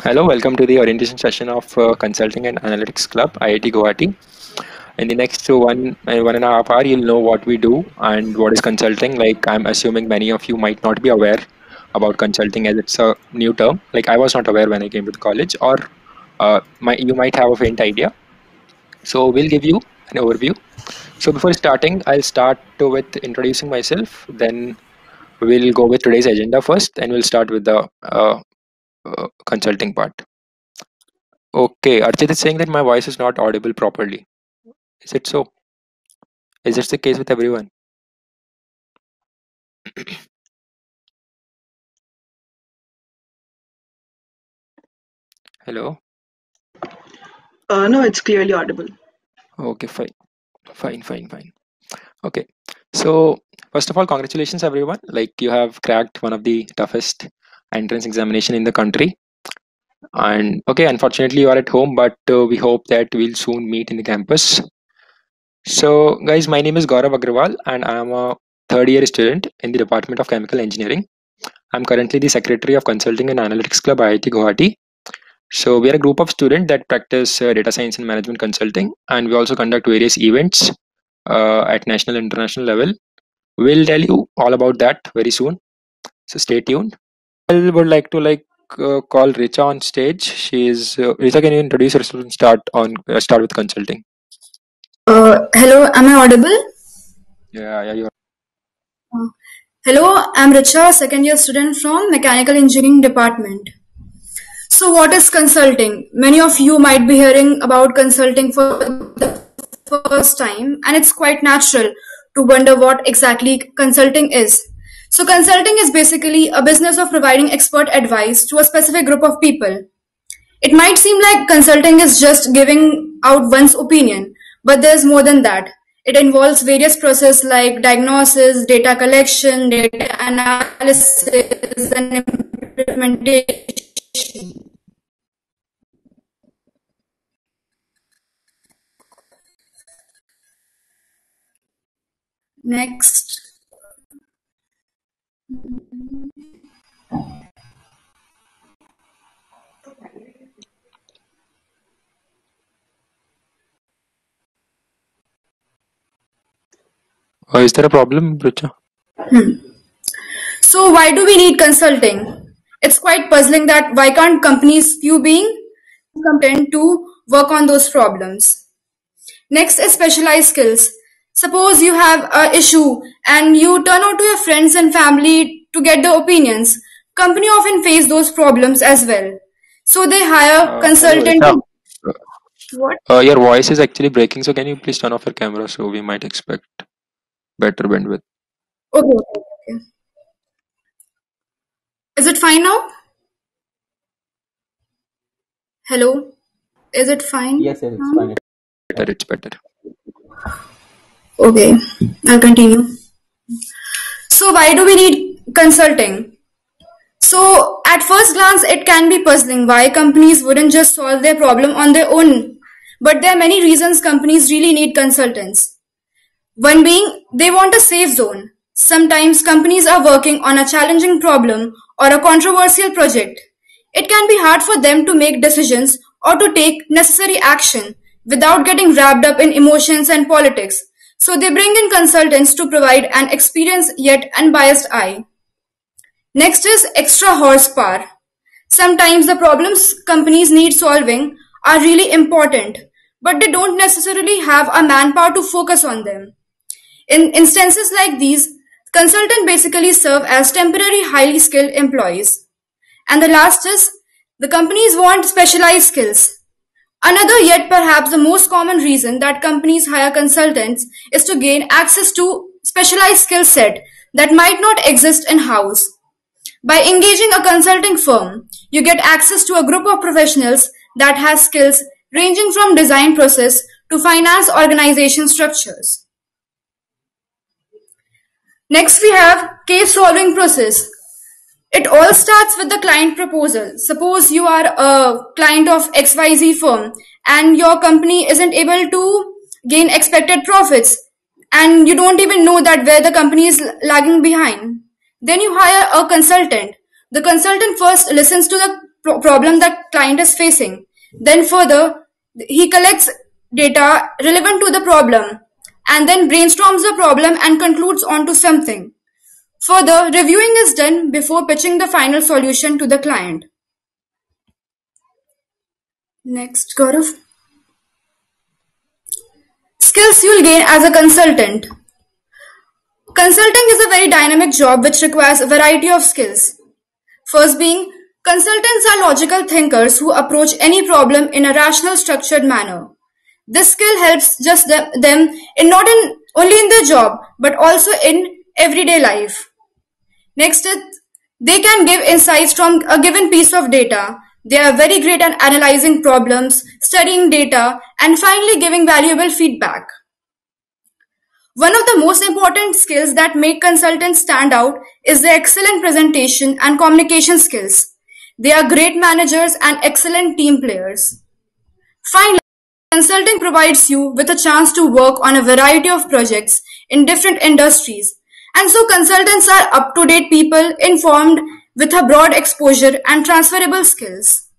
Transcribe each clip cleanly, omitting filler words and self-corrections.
Hello, welcome to the orientation session of Consulting and Analytics Club, IIT Guwahati. In the next 1.5 hours, you'll know what we do and what is consulting. Like, I'm assuming many of you might not be aware about consulting as it's a new term. Like, I was not aware when I came to the college, or you might have a faint idea. So, we'll give you an overview. So, before starting, I'll start with introducing myself. Then, we'll go with today's agenda first, and we'll start with the consulting part. Okay, Archit is saying that my voice is not audible properly. Is it so? Is this the case with everyone? Hello? No, it's clearly audible. Okay, fine. Okay, so first of all, congratulations everyone. Like you have cracked one of the toughest entrance examination in the country. And okay, unfortunately you are at home, but we hope that we'll soon meet in the campus. So guys, my name is Gaurav Agrawal and I am a third year student in the Department of Chemical Engineering. I'm currently the Secretary of Consulting and Analytics Club, IIT Guwahati. So we are a group of students that practice data science and management consulting, and we also conduct various events at national and international level. We'll tell you all about that very soon. So stay tuned. I would like to call Richa on stage. She is Richa. Can you introduce yourself and start with consulting? Hello, am I audible? Yeah, you are. Hello, I'm Richa, second year student from Mechanical Engineering Department. So what is consulting? Many of you might be hearing about consulting for the first time, and it's quite natural to wonder what exactly consulting is. So consulting is basically a business of providing expert advice to a specific group of people. It might seem like consulting is just giving out one's opinion, but there's more than that. It involves various processes like diagnosis, data collection, data analysis, and implementation. Next. Is there a problem, Richa? So why do we need consulting? It's quite puzzling that why can't companies few being competent to work on those problems? Next is specialized skills. Suppose you have an issue and you turn out to your friends and family to get their opinions. Company often face those problems as well. So they hire Hello, consultant. Richa. What? Your voice is actually breaking, so can you please turn off your camera so we might expect better bandwidth? Okay. Is it fine now? Hello? Is it fine? Yes, it's fine. It's better. Okay, I'll continue. So why do we need consulting? So at first glance, it can be puzzling why companies wouldn't just solve their problem on their own. But there are many reasons companies really need consultants. One being, they want a safe zone. Sometimes companies are working on a challenging problem or a controversial project. It can be hard for them to make decisions or to take necessary action without getting wrapped up in emotions and politics. So they bring in consultants to provide an experienced yet unbiased eye. Next is extra horsepower. Sometimes the problems companies need solving are really important, but they don't necessarily have a manpower to focus on them. In instances like these, consultants basically serve as temporary highly skilled employees. And the last is, the companies want specialized skills. Another yet perhaps the most common reason that companies hire consultants is to gain access to specialized skill set that might not exist in-house. By engaging a consulting firm, you get access to a group of professionals that has skills ranging from design process to finance organization structures. Next we have case solving process. It all starts with the client proposal. Suppose you are a client of XYZ firm and your company isn't able to gain expected profits and you don't even know that where the company is lagging behind. Then you hire a consultant. The consultant first listens to the problem that client is facing. Then further, he collects data relevant to the problem and then brainstorms the problem and concludes onto something. Further, reviewing is done before pitching the final solution to the client. Next, Gaurav. Skills you'll gain as a consultant. Consulting is a very dynamic job which requires a variety of skills. First being, consultants are logical thinkers who approach any problem in a rational, structured manner. This skill helps just them in not in only in their job but also in everyday life. Next is, they can give insights from a given piece of data. They are very great at analyzing problems, studying data, and finally giving valuable feedback. One of the most important skills that make consultants stand out is their excellent presentation and communication skills. They are great managers and excellent team players. Finally, consulting provides you with a chance to work on a variety of projects in different industries. And so consultants are up-to-date people informed with a broad exposure and transferable skills.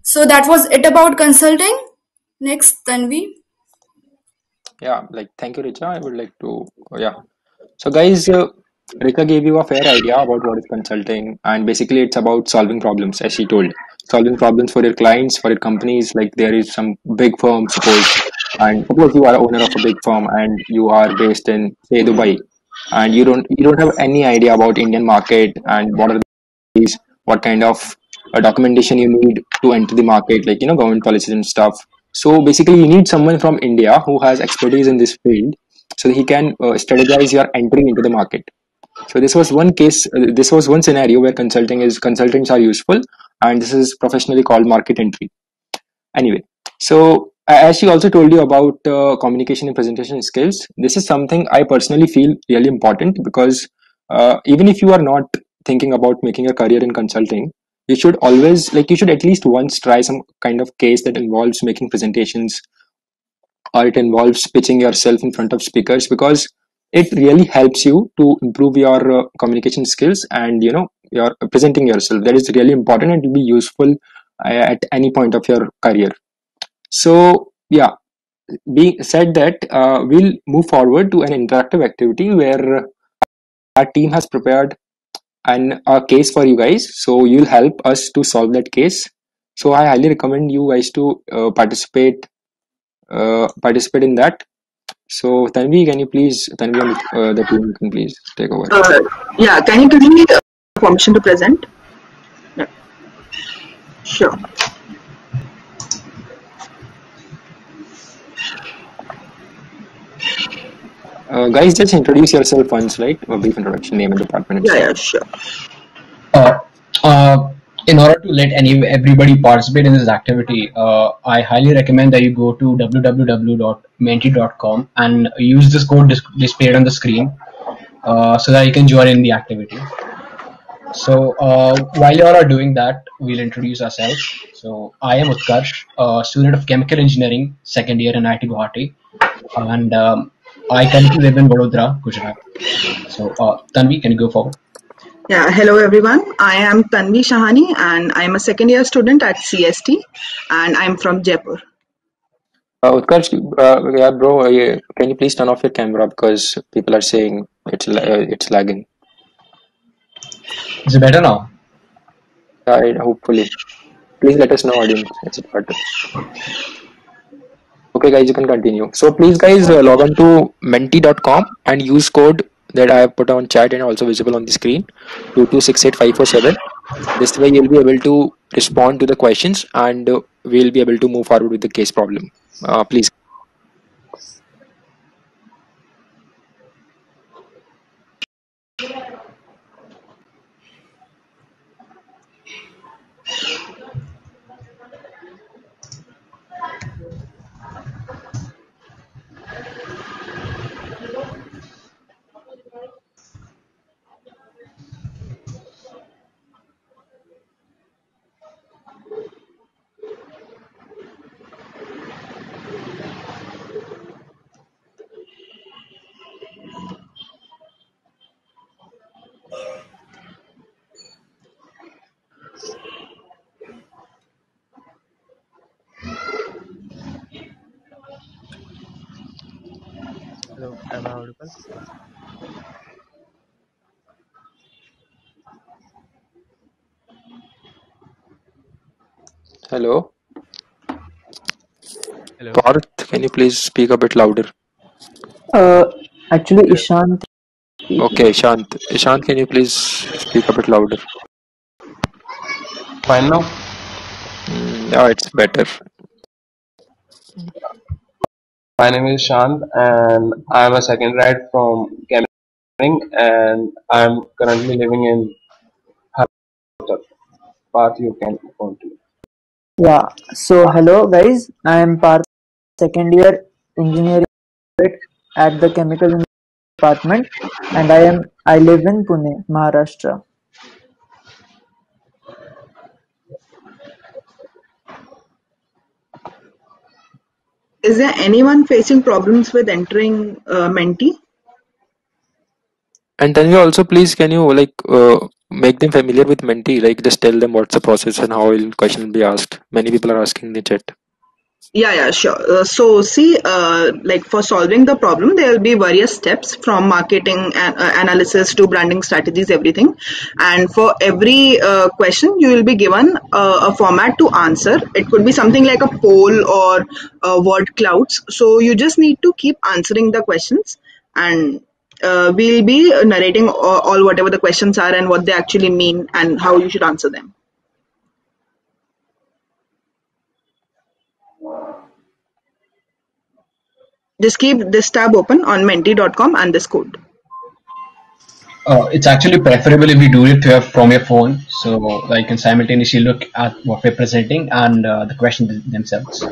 So that was it about consulting. Next, Tanvi. Yeah, like thank you, Richa. I would like to, yeah. So, guys, Rika gave you a fair idea about what is consulting, and basically, it's about solving problems, as she told, solving problems for your clients, for your companies. Like there is some big firm, suppose, and suppose you are owner of a big firm and you are based in, say, Dubai, and you don't have any idea about Indian market and what are these, what kind of documentation you need to enter the market, like government policies and stuff. So basically, you need someone from India who has expertise in this field, so that he can strategize your entry into the market. So this was one case. This was one scenario where consultants are useful, and this is professionally called market entry. Anyway, so as she also told you about communication and presentation skills, this is something I personally feel really important because even if you are not thinking about making a career in consulting, you should always you should at least once try some kind of case that involves making presentations, or it involves pitching yourself in front of speakers, because it really helps you to improve your communication skills, and you're presenting yourself. That is really important and will be useful at any point of your career. So yeah, being said that, we'll move forward to an interactive activity where our team has prepared a case for you guys, so you'll help us to solve that case. So I highly recommend you guys to participate in that. So Tanvi, can you please, Tanvi and the team can please take over. Yeah, can you give me permission to present? Yeah. Sure. Guys, just introduce yourself once, right? A brief introduction, name and department. Yeah, sure. In order to let everybody participate in this activity, I highly recommend that you go to www.menti.com and use this code displayed on the screen so that you can join in the activity. So while you all are doing that, we'll introduce ourselves. So I am Utkarsh, a student of chemical engineering, second year in IIT Guwahati, and I currently live in Vadodara, Gujarat. So Tanvi, can you go forward? Yeah, hello everyone. I am Tanvi Shahani and I am a second year student at CST and I am from Jaipur. Utkarsh, yeah, bro, can you please turn off your camera because people are saying it's lagging. Is it better now? Hopefully. Please let us know, audience. It's better. Okay, guys, you can continue. So please, guys, log on to menti.com and use code that I have put on chat and also visible on the screen, 2268547. This way you'll be able to respond to the questions and we'll be able to move forward with the case problem. Please. Hello, am I audible? Hello, Hello. Parth. Can you please speak a bit louder? Uh, Actually, Hello. Ishant speaking. Okay, Ishant. Ishant, can you please speak a bit louder? Fine now? Yeah, it's better. My name is Shant and I am a second grad from Cameroon and I am currently living in Harapur. Path you can continue. Yeah. So, hello guys. I am Parth, second year engineering at the chemical department, and I live in Pune, Maharashtra. Is there anyone facing problems with entering Menti? And then you also please can you make them familiar with Menti? Like just tell them what's the process and how will question will be asked. Many people are asking in the chat. Yeah, sure. So, see, like for solving the problem, there will be various steps from marketing and analysis to branding strategies, everything. And for every question, you will be given a format to answer. It could be something like a poll or word clouds. So, you just need to keep answering the questions, and we'll be narrating all whatever the questions are and what they actually mean and how you should answer them. Just keep this tab open on menti.com and this code. It's actually preferable if we do it from your phone, so that you can simultaneously look at what we're presenting and the questions themselves.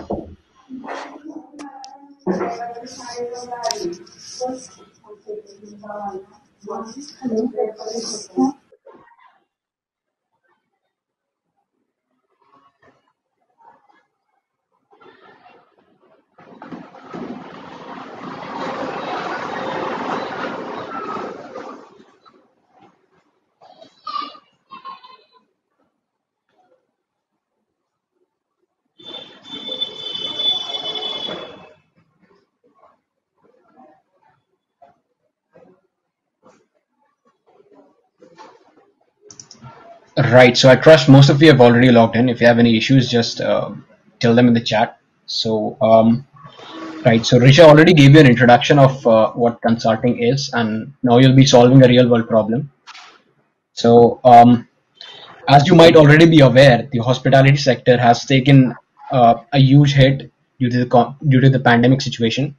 Right, so I trust most of you have already logged in. If you have any issues, just tell them in the chat. So, right, so Risha already gave you an introduction of what consulting is, and now you'll be solving a real world problem. So, as you might already be aware, the hospitality sector has taken a huge hit due to the pandemic situation,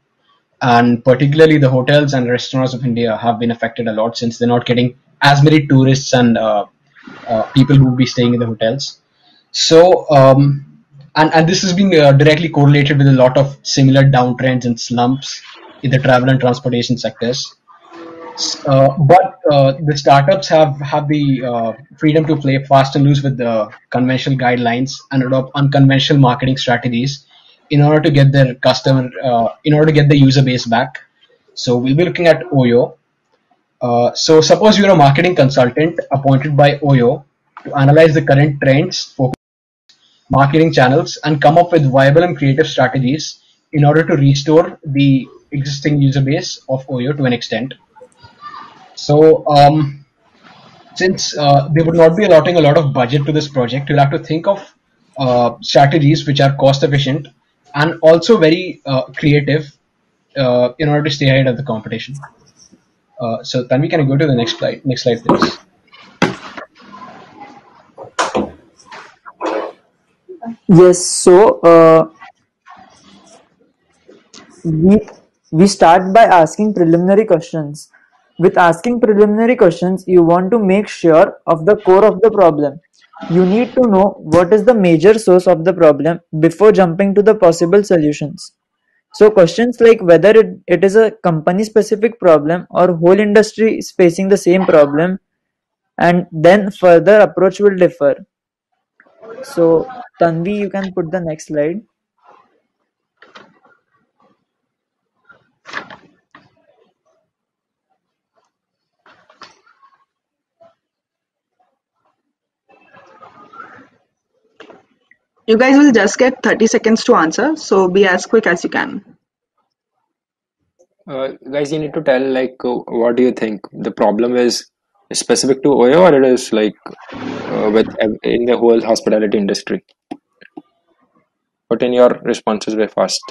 and particularly the hotels and restaurants of India have been affected a lot since they're not getting as many tourists and people who will be staying in the hotels. So, and this has been directly correlated with a lot of similar downtrends and slumps in the travel and transportation sectors. But the startups have the freedom to play fast and loose with the conventional guidelines and adopt unconventional marketing strategies in order to get their in order to get the user base back. So we'll be looking at Oyo. So suppose you're a marketing consultant appointed by Oyo to analyze the current trends for marketing channels and come up with viable and creative strategies in order to restore the existing user base of Oyo to an extent. So, since they would not be allotting a lot of budget to this project, you'll have to think of strategies which are cost efficient and also very creative in order to stay ahead of the competition. So, Tanvi, can you go to the next slide? Next slide, please. Yes. So, we start by asking preliminary questions. With asking preliminary questions, you want to make sure of the core of the problem. You need to know what is the major source of the problem before jumping to the possible solutions. So questions like whether it is a company specific problem or whole industry is facing the same problem, and then further approach will differ. So Tanvi, you can put the next slide. You guys will just get 30 seconds to answer, so be as quick as you can. Guys, you need to tell like what do you think the problem is specific to Oyo or it is like in the whole hospitality industry? Put in your responses very fast.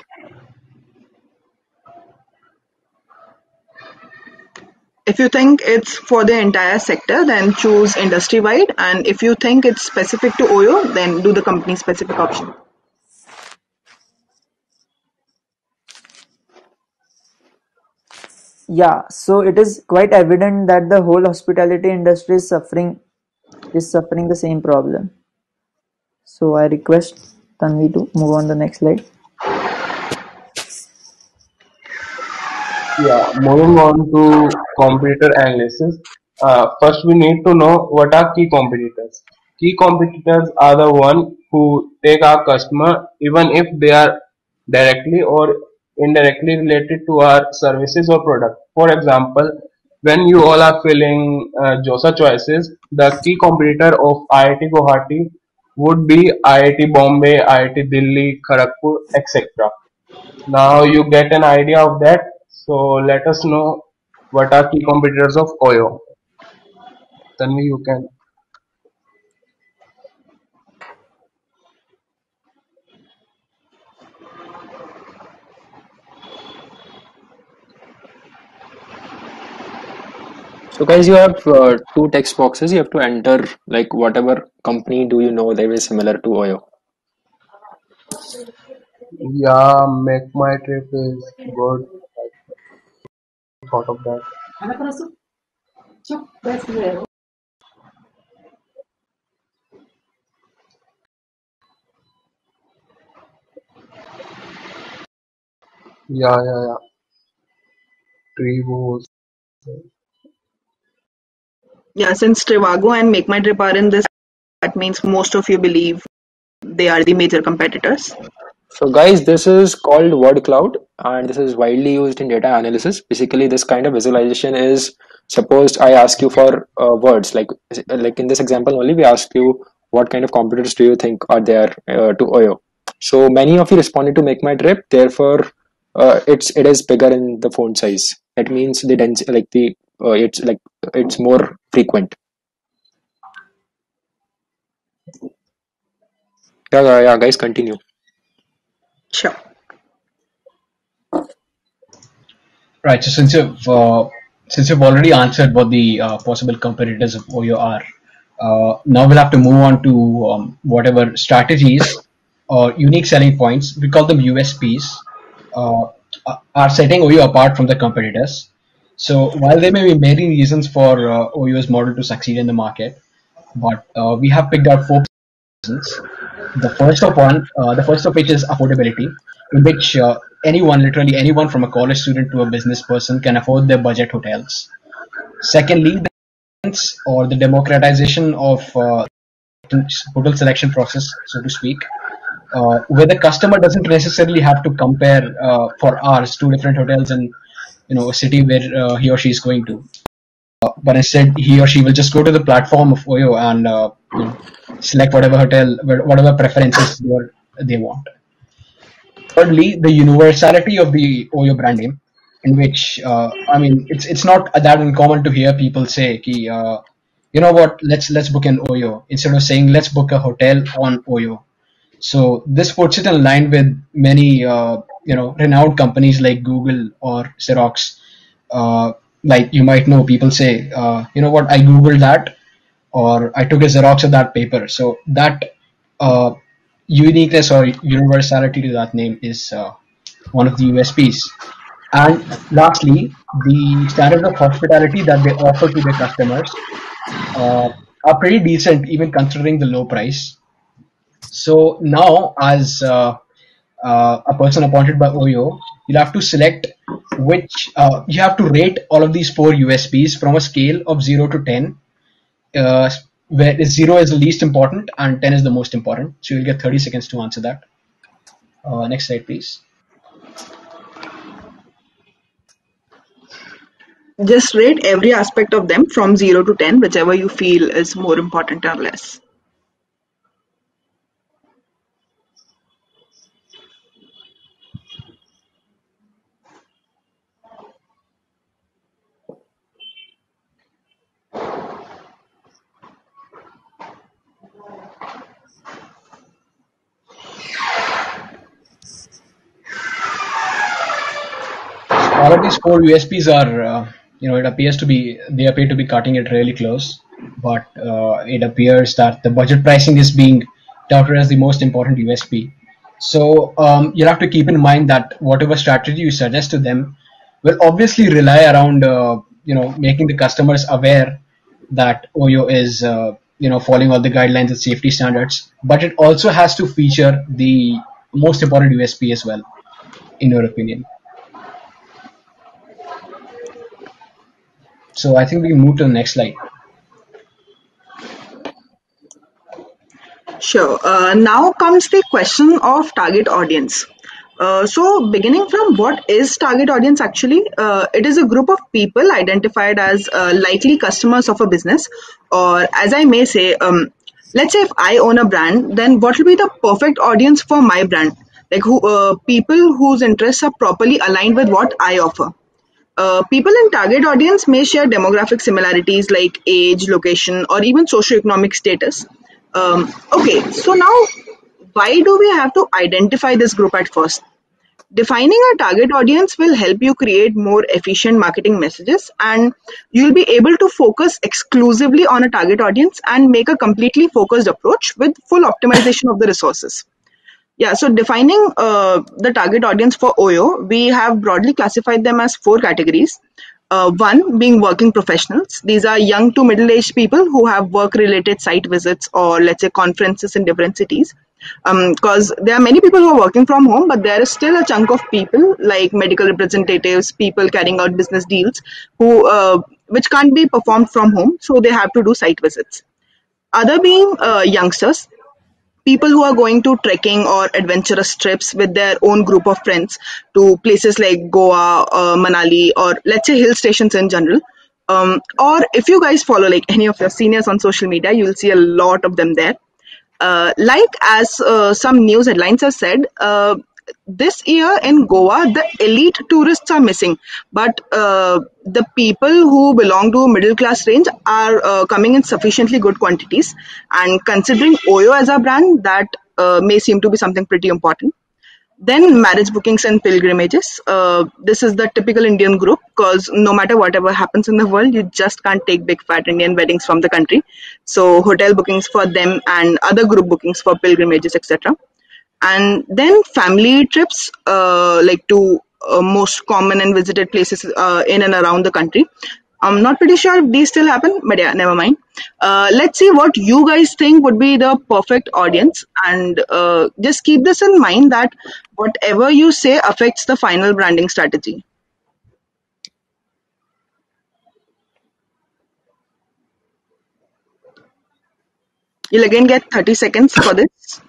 If you think it's for the entire sector, then choose industry wide. And if you think it's specific to Oyo, then do the company specific option. Yeah, so it is quite evident that the whole hospitality industry is suffering the same problem. So I request Tanvi to move on the next slide. Yeah, moving on to competitor analysis. First, we need to know what are key competitors. Key competitors are the one who take our customer even if they are directly or indirectly related to our services or product. For example, when you all are filling JOSA choices, the key competitor of IIT Guwahati would be IIT Bombay, IIT Delhi, Kharagpur, etc. Now you get an idea of that. So let us know what are key competitors of Oyo. Tanvi, you can. So guys, you have two text boxes. You have to enter like whatever company do you know that is similar to Oyo. Yeah, make my trip is good. I thought of that. Yeah, yeah, yeah. Trivos. Yeah, since Trivago and Make My Trip are in this, that means most of you believe they are the major competitors. So guys, this is called word cloud and this is widely used in data analysis. Basically, this kind of visualization is suppose I ask you for words like in this example only we ask you what kind of competitors do you think are there to Oyo. So many of you responded to make my trip. Therefore, it is bigger in the font size. That means the density like the it's more frequent. Yeah, yeah, yeah, guys, continue. Sure. Right. So since you've already answered what the possible competitors of Oyo are, now we'll have to move on to whatever strategies or unique selling points, we call them USPs, uh, are setting Oyo apart from the competitors. So while there may be many reasons for Oyo's model to succeed in the market, but we have picked out four reasons. The first of which is affordability, in which anyone, literally anyone from a college student to a business person, can afford their budget hotels. Secondly, the or the democratization of hotel selection process, so to speak, where the customer doesn't necessarily have to compare for hours two different hotels in a city where he or she is going to, but instead he or she will just go to the platform of Oyo and select whatever hotel, whatever preferences they want. Thirdly, the universality of the Oyo brand name, in which I mean, it's not that uncommon to hear people say, ki, you know what, let's book an Oyo instead of saying let's book a hotel on Oyo. So this puts it in line with many renowned companies like Google or Xerox. Like you might know, people say, you know what, I googled that, or I took a Xerox of that paper. So that uh, uniqueness or universality to that name is one of the USPs. And lastly, the standard of hospitality that they offer to their customers are pretty decent, even considering the low price. So now, as a person appointed by Oyo, you'll have to select which you have to rate all of these four USPs from a scale of 0 to 10, where 0 is the least important and 10 is the most important. So you'll get 30 seconds to answer that. Next slide, please. Just rate every aspect of them from 0 to 10, whichever you feel is more important or less. all of these four USPs are, it appears to be, they appear to be cutting it really close, but it appears that the budget pricing is being touted as the most important USP. So you'll have to keep in mind that whatever strategy you suggest to them will obviously rely around, making the customers aware that Oyo is, following all the guidelines and safety standards, but it also has to feature the most important USP as well, in your opinion. So I think we can move to the next slide. Sure. Now comes the question of target audience. So, beginning from what is target audience actually? It is a group of people identified as likely customers of a business, or as I may say, let's say if I own a brand, then what will be the perfect audience for my brand? Like who people whose interests are properly aligned with what I offer. People in target audience may share demographic similarities like age, location, or even socioeconomic status. Okay, so now why do we have to identify this group at first? Defining a target audience will help you create more efficient marketing messages, and you'll be able to focus exclusively on a target audience and make a completely focused approach with full optimization of the resources. Yeah, so defining the target audience for Oyo, we have broadly classified them as four categories. One being working professionals. These are young to middle aged people who have work related site visits or, let's say, conferences in different cities. Because there are many people who are working from home, but there is still a chunk of people like medical representatives, people carrying out business deals, who which can't be performed from home, so they have to do site visits. Other being youngsters, people who are going to trekking or adventurous trips with their own group of friends to places like Goa, Manali, or let's say hill stations in general. Or if you guys follow like any of your seniors on social media, you'll see a lot of them there. Like as some news headlines have said, this year in Goa, the elite tourists are missing, but the people who belong to middle class range are coming in sufficiently good quantities. And considering Oyo as a brand, that may seem to be something pretty important. Then marriage bookings and pilgrimages. This is the typical Indian group because no matter whatever happens in the world, you just can't take big fat Indian weddings from the country. So hotel bookings for them and other group bookings for pilgrimages, etc. And then family trips, like to most common and visited places in and around the country. I'm not pretty sure if these still happen, but yeah, never mind. Let's see what you guys think would be the perfect audience, and just keep this in mind that whatever you say affects the final branding strategy. You'll again get 30 seconds for this.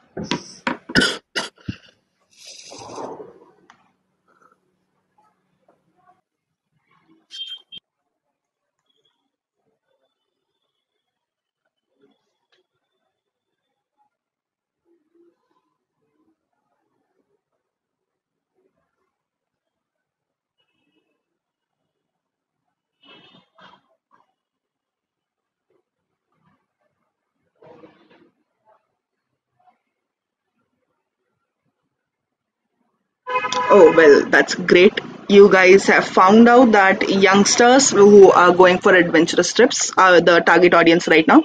Oh, well, that's great. You guys have found out that youngsters who are going for adventurous trips are the target audience right now.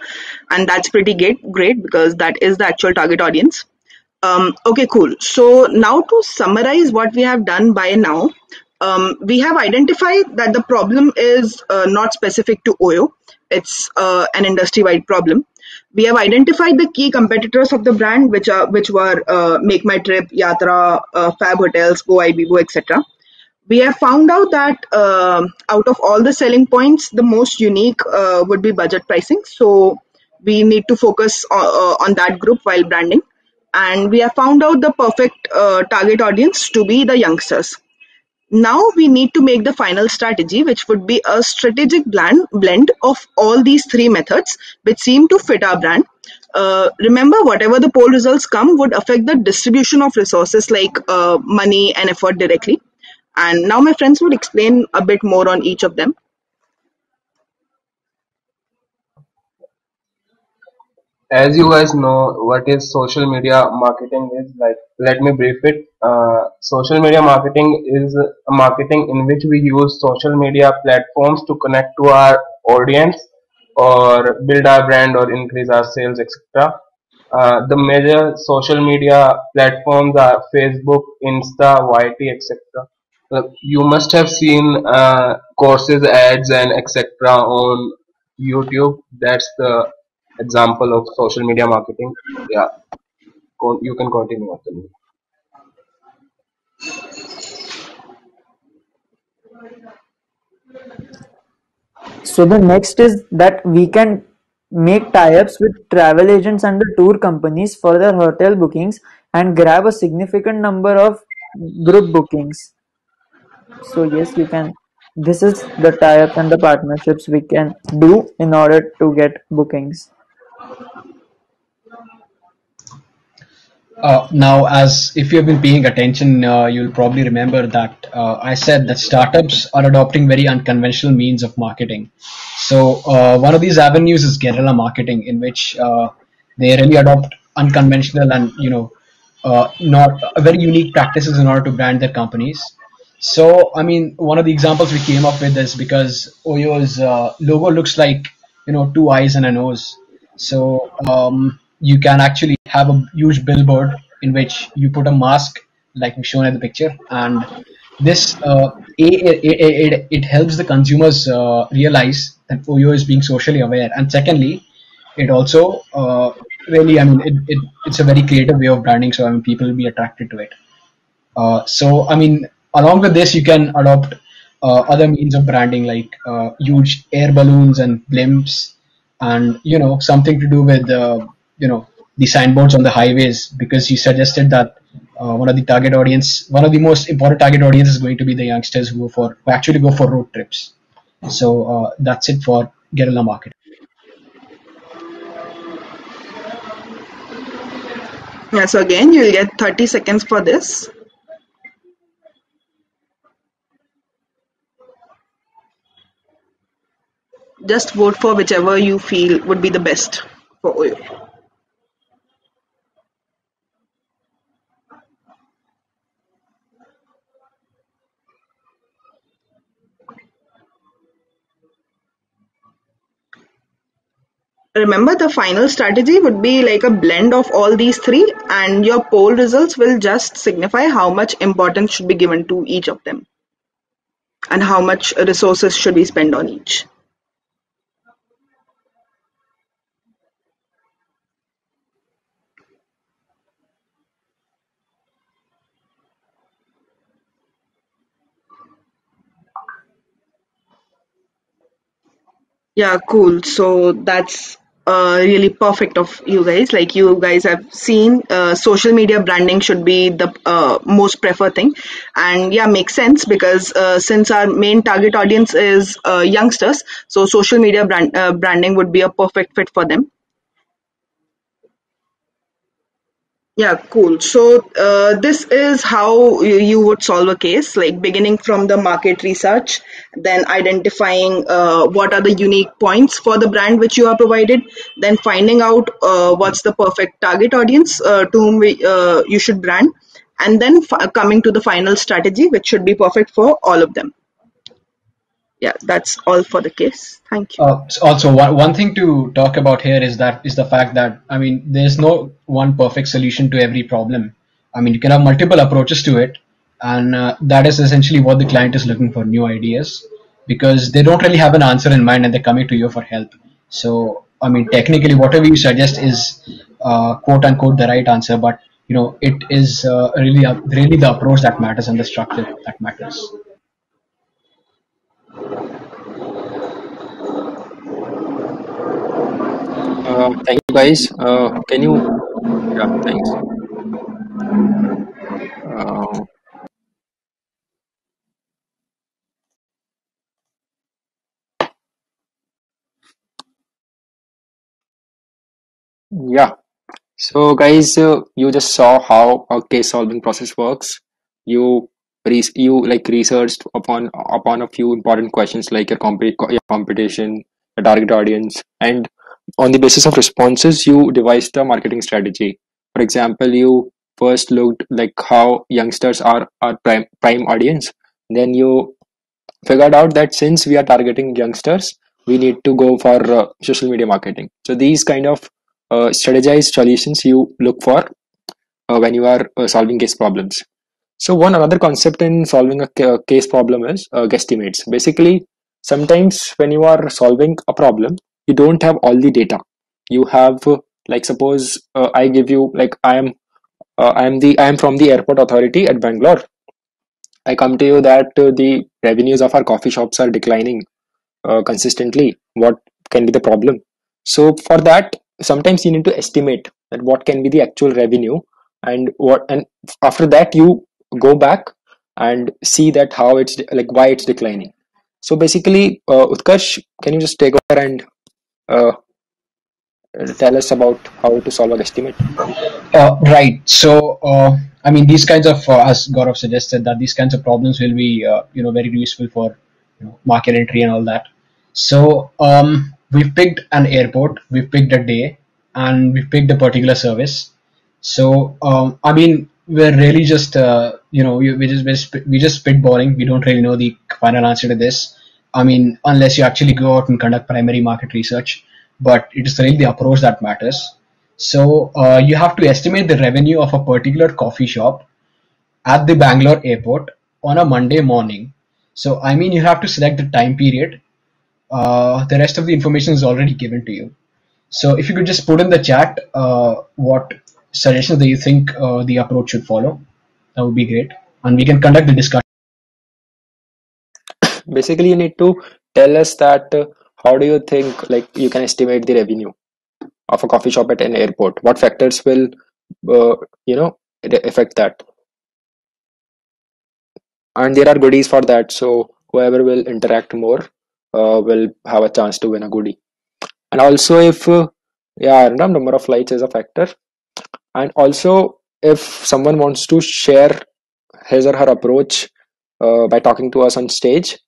And that's pretty great because that is the actual target audience. Okay, cool. So now to summarize what we have done by now, we have identified that the problem is not specific to Oyo. It's an industry-wide problem. We have identified the key competitors of the brand, which were Make My Trip, Yatra, Fab Hotels, Go Ibibo, etc. We have found out that out of all the selling points, the most unique would be budget pricing. So we need to focus on that group while branding. And we have found out the perfect target audience to be the youngsters. Now we need to make the final strategy, which would be a strategic blend of all these three methods, which seem to fit our brand. Remember, whatever the poll results come would affect the distribution of resources like money and effort directly. And now my friends would explain a bit more on each of them. as you guys know what is social media marketing is, like, let me brief it. Social media marketing is a marketing in which we use social media platforms to connect to our audience or build our brand or increase our sales, etc. The major social media platforms are Facebook, Insta, YT, etc. You must have seen courses, ads, and etc. on YouTube. That's the example of social media marketing. Yeah, you can continue, Anthony. So the next is that we can make tie-ups with travel agents and the tour companies for their hotel bookings and grab a significant number of group bookings. So yes, you can. This is the tie-ups and the partnerships we can do in order to get bookings. Now, as if you have been paying attention, you'll probably remember that I said that startups are adopting very unconventional means of marketing. So, one of these avenues is guerrilla marketing, in which they really adopt unconventional and not very unique practices in order to brand their companies. So, I mean, one of the examples we came up with is because Oyo's logo looks like two eyes and a nose. So you can actually have a huge billboard in which you put a mask, like shown in the picture, and this it helps the consumers realize that Oyo is being socially aware. And secondly, it also really, I mean, it's a very creative way of branding. So I mean, people will be attracted to it. So, I mean, along with this, you can adopt other means of branding like huge air balloons and blimps, and something to do with the signboards on the highways. Because you suggested that one of the most important target audience is going to be the youngsters who actually go for road trips. So that's it for guerrilla marketing. Yeah, so again, you'll get 30 seconds for this. Just vote for whichever you feel would be the best for Oyo. Remember, the final strategy would be like a blend of all these three, and your poll results will just signify how much importance should be given to each of them and how much resources should we spend on each. Yeah, cool. So that's really perfect of you guys. Like, you guys have seen, social media branding should be the most preferred thing, and yeah, makes sense because since our main target audience is youngsters, so social media branding would be a perfect fit for them. Yeah, cool. So this is how you would solve a case, like beginning from the market research, then identifying what are the unique points for the brand which you are provided, then finding out what's the perfect target audience to whom you should brand, and then coming to the final strategy, which should be perfect for all of them. Yeah, that's all for the case. Thank you. Also, one thing to talk about here is the fact that, I mean, there's no one perfect solution to every problem. I mean, you can have multiple approaches to it, and that is essentially what the client is looking for: new ideas, because they don't really have an answer in mind and they're coming to you for help. So, I mean, technically, whatever you suggest is quote unquote the right answer, but it is really the approach that matters and the structure that matters. Thank you, guys. Can you? Yeah, thanks. Uh, yeah. So, guys, you just saw how a case solving process works. You like researched upon a few important questions like your competition, your target audience, and on the basis of responses, you devised a marketing strategy. For example, you first looked like how youngsters are our prime audience. Then you figured out that since we are targeting youngsters, we need to go for social media marketing. So these kind of strategized solutions you look for when you are solving case problems. So one another concept in solving a case problem is guesstimates. Basically, sometimes when you are solving a problem, you don't have all the data. You have like suppose I give you like I am from the airport authority at Bangalore. I come to you that the revenues of our coffee shops are declining consistently. What can be the problem? So for that, sometimes you need to estimate that what can be the actual revenue, and after that you go back and see that how it's like why it's declining. So basically, Utkarsh, can you just take over and uh, tell us about how to solve a estimate? Right. So, I mean, these kinds of, as Gaurav suggested, that these kinds of problems will be, very useful for market entry and all that. So, we've picked an airport, we've picked a day, and we've picked a particular service. So, I mean, we're really just, we just spitballing. We don't really know the final answer to this. I mean, unless you actually go out and conduct primary market research, but it is really the approach that matters. So you have to estimate the revenue of a particular coffee shop at the Bangalore airport on a Monday morning. So I mean, you have to select the time period. The rest of the information is already given to you. So if you could just put in the chat what suggestions that you think the approach should follow, that would be great, and we can conduct the discussion. Basically, you need to tell us that how do you think like you can estimate the revenue of a coffee shop at an airport? What factors will affect that? And there are goodies for that, so whoever will interact more will have a chance to win a goodie. And also if random number of lights is a factor, and also if someone wants to share his or her approach by talking to us on stage,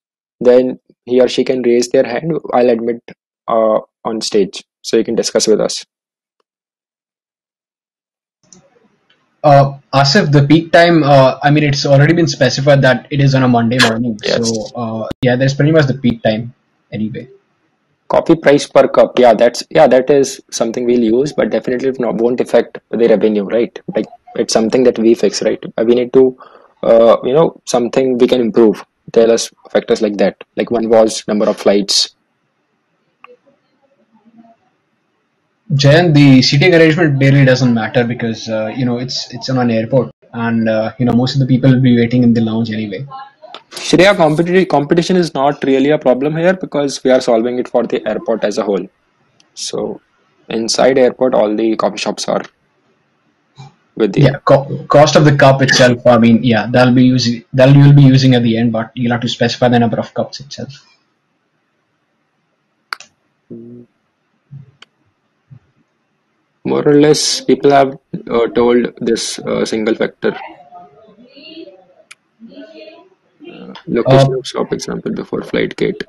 then he or she can raise their hand. I'll admit on stage so you can discuss with us. Asif, the peak time, I mean, it's already been specified that it is on a Monday morning. Yes. So, yeah, that's pretty much the peak time anyway. Coffee price per cup, that is something we'll use, but definitely it won't affect the revenue, right? Like it's something that we fix, right? We need to something we can improve. Tell us factors like that, like one was number of flights. Jayan, the seating arrangement really doesn't matter because it's on an airport, and most of the people will be waiting in the lounge anyway. Shreya, competition is not really a problem here because we are solving it for the airport as a whole. So inside airport, all the coffee shops are with the Cost of the cup itself. I mean, yeah, that you'll be using at the end, but you'll have to specify the number of cups itself. more or less people have told this single factor. Location of shop example before flight gate.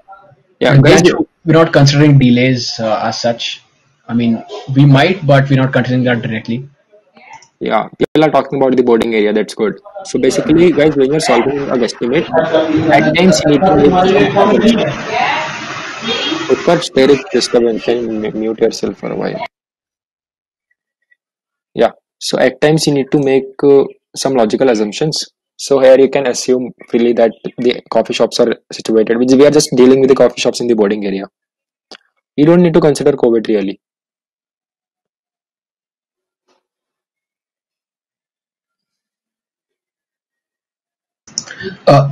Yeah, guys. We're not considering delays as such. I mean, we might, but we're not considering that directly. Yeah, people are talking about the boarding area. That's good. So basically, guys, when you're solving a guesstimate, at times you need to make some assumptions. Utkarsh, there is disturbance. Can you mute yourself for a while? Yeah. So at times you need to make some logical assumptions. So here you can assume freely that the coffee shops are situated, which we are just dealing with the coffee shops in the boarding area. You don't need to consider COVID really.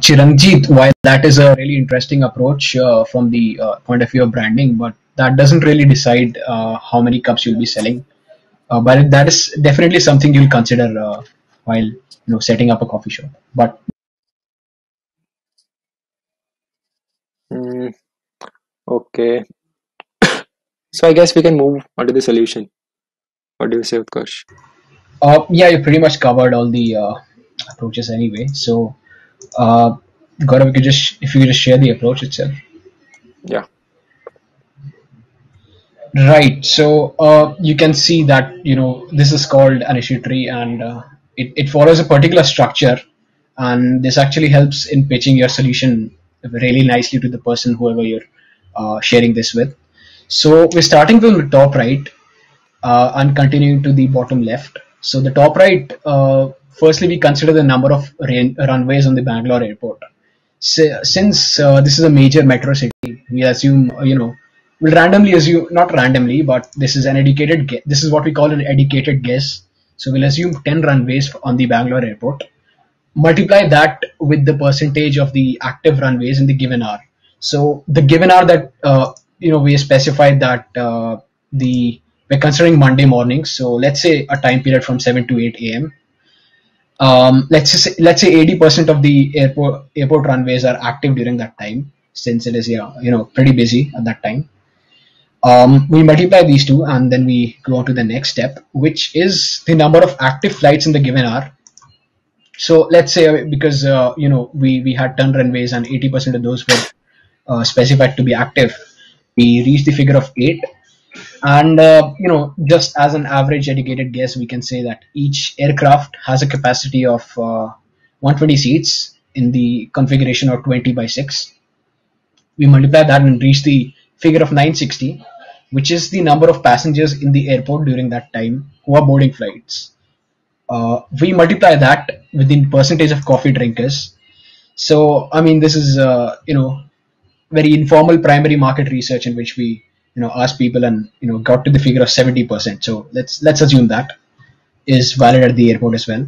Chiranjit, while that is a really interesting approach from the point of view of branding, but that doesn't really decide how many cups you'll be selling. But that is definitely something you'll consider while setting up a coffee shop. But Okay. So I guess we can move on to the solution. What do you say, Utkarsh? yeah, you pretty much covered all the approaches anyway. So, Gaurav, if you could just share the approach itself. Yeah. Right. So you can see that this is called an issue tree, and it follows a particular structure, and this actually helps in pitching your solution really nicely to the person whoever you're sharing this with. So we're starting from the top right and continuing to the bottom left. So the top right, firstly we consider the number of runways on the Bangalore airport. Since this is a major metro city, we assume we'll randomly assume, not randomly, but this is an educated this is what we call an educated guess. So we'll assume 10 runways on the Bangalore airport, multiply that with the percentage of the active runways in the given hour. So the given hour that we specified that the we're considering Monday mornings. So let's say a time period from 7 to 8 a.m. Let's say 80% of the airport runways are active during that time, since it is pretty busy at that time. We multiply these two and then we go on to the next step, which is the number of active flights in the given hour. So let's say because we had 10 runways and 80% of those were specified to be active, we reached the figure of 8. And just as an average educated guess, we can say that each aircraft has a capacity of 120 seats in the configuration of 20 by 6. We multiply that and reach the figure of 960, which is the number of passengers in the airport during that time who are boarding flights. We multiply that with the percentage of coffee drinkers. So I mean, this is very informal primary market research in which we asked people and got to the figure of 70%. So let's assume that is valid at the airport as well.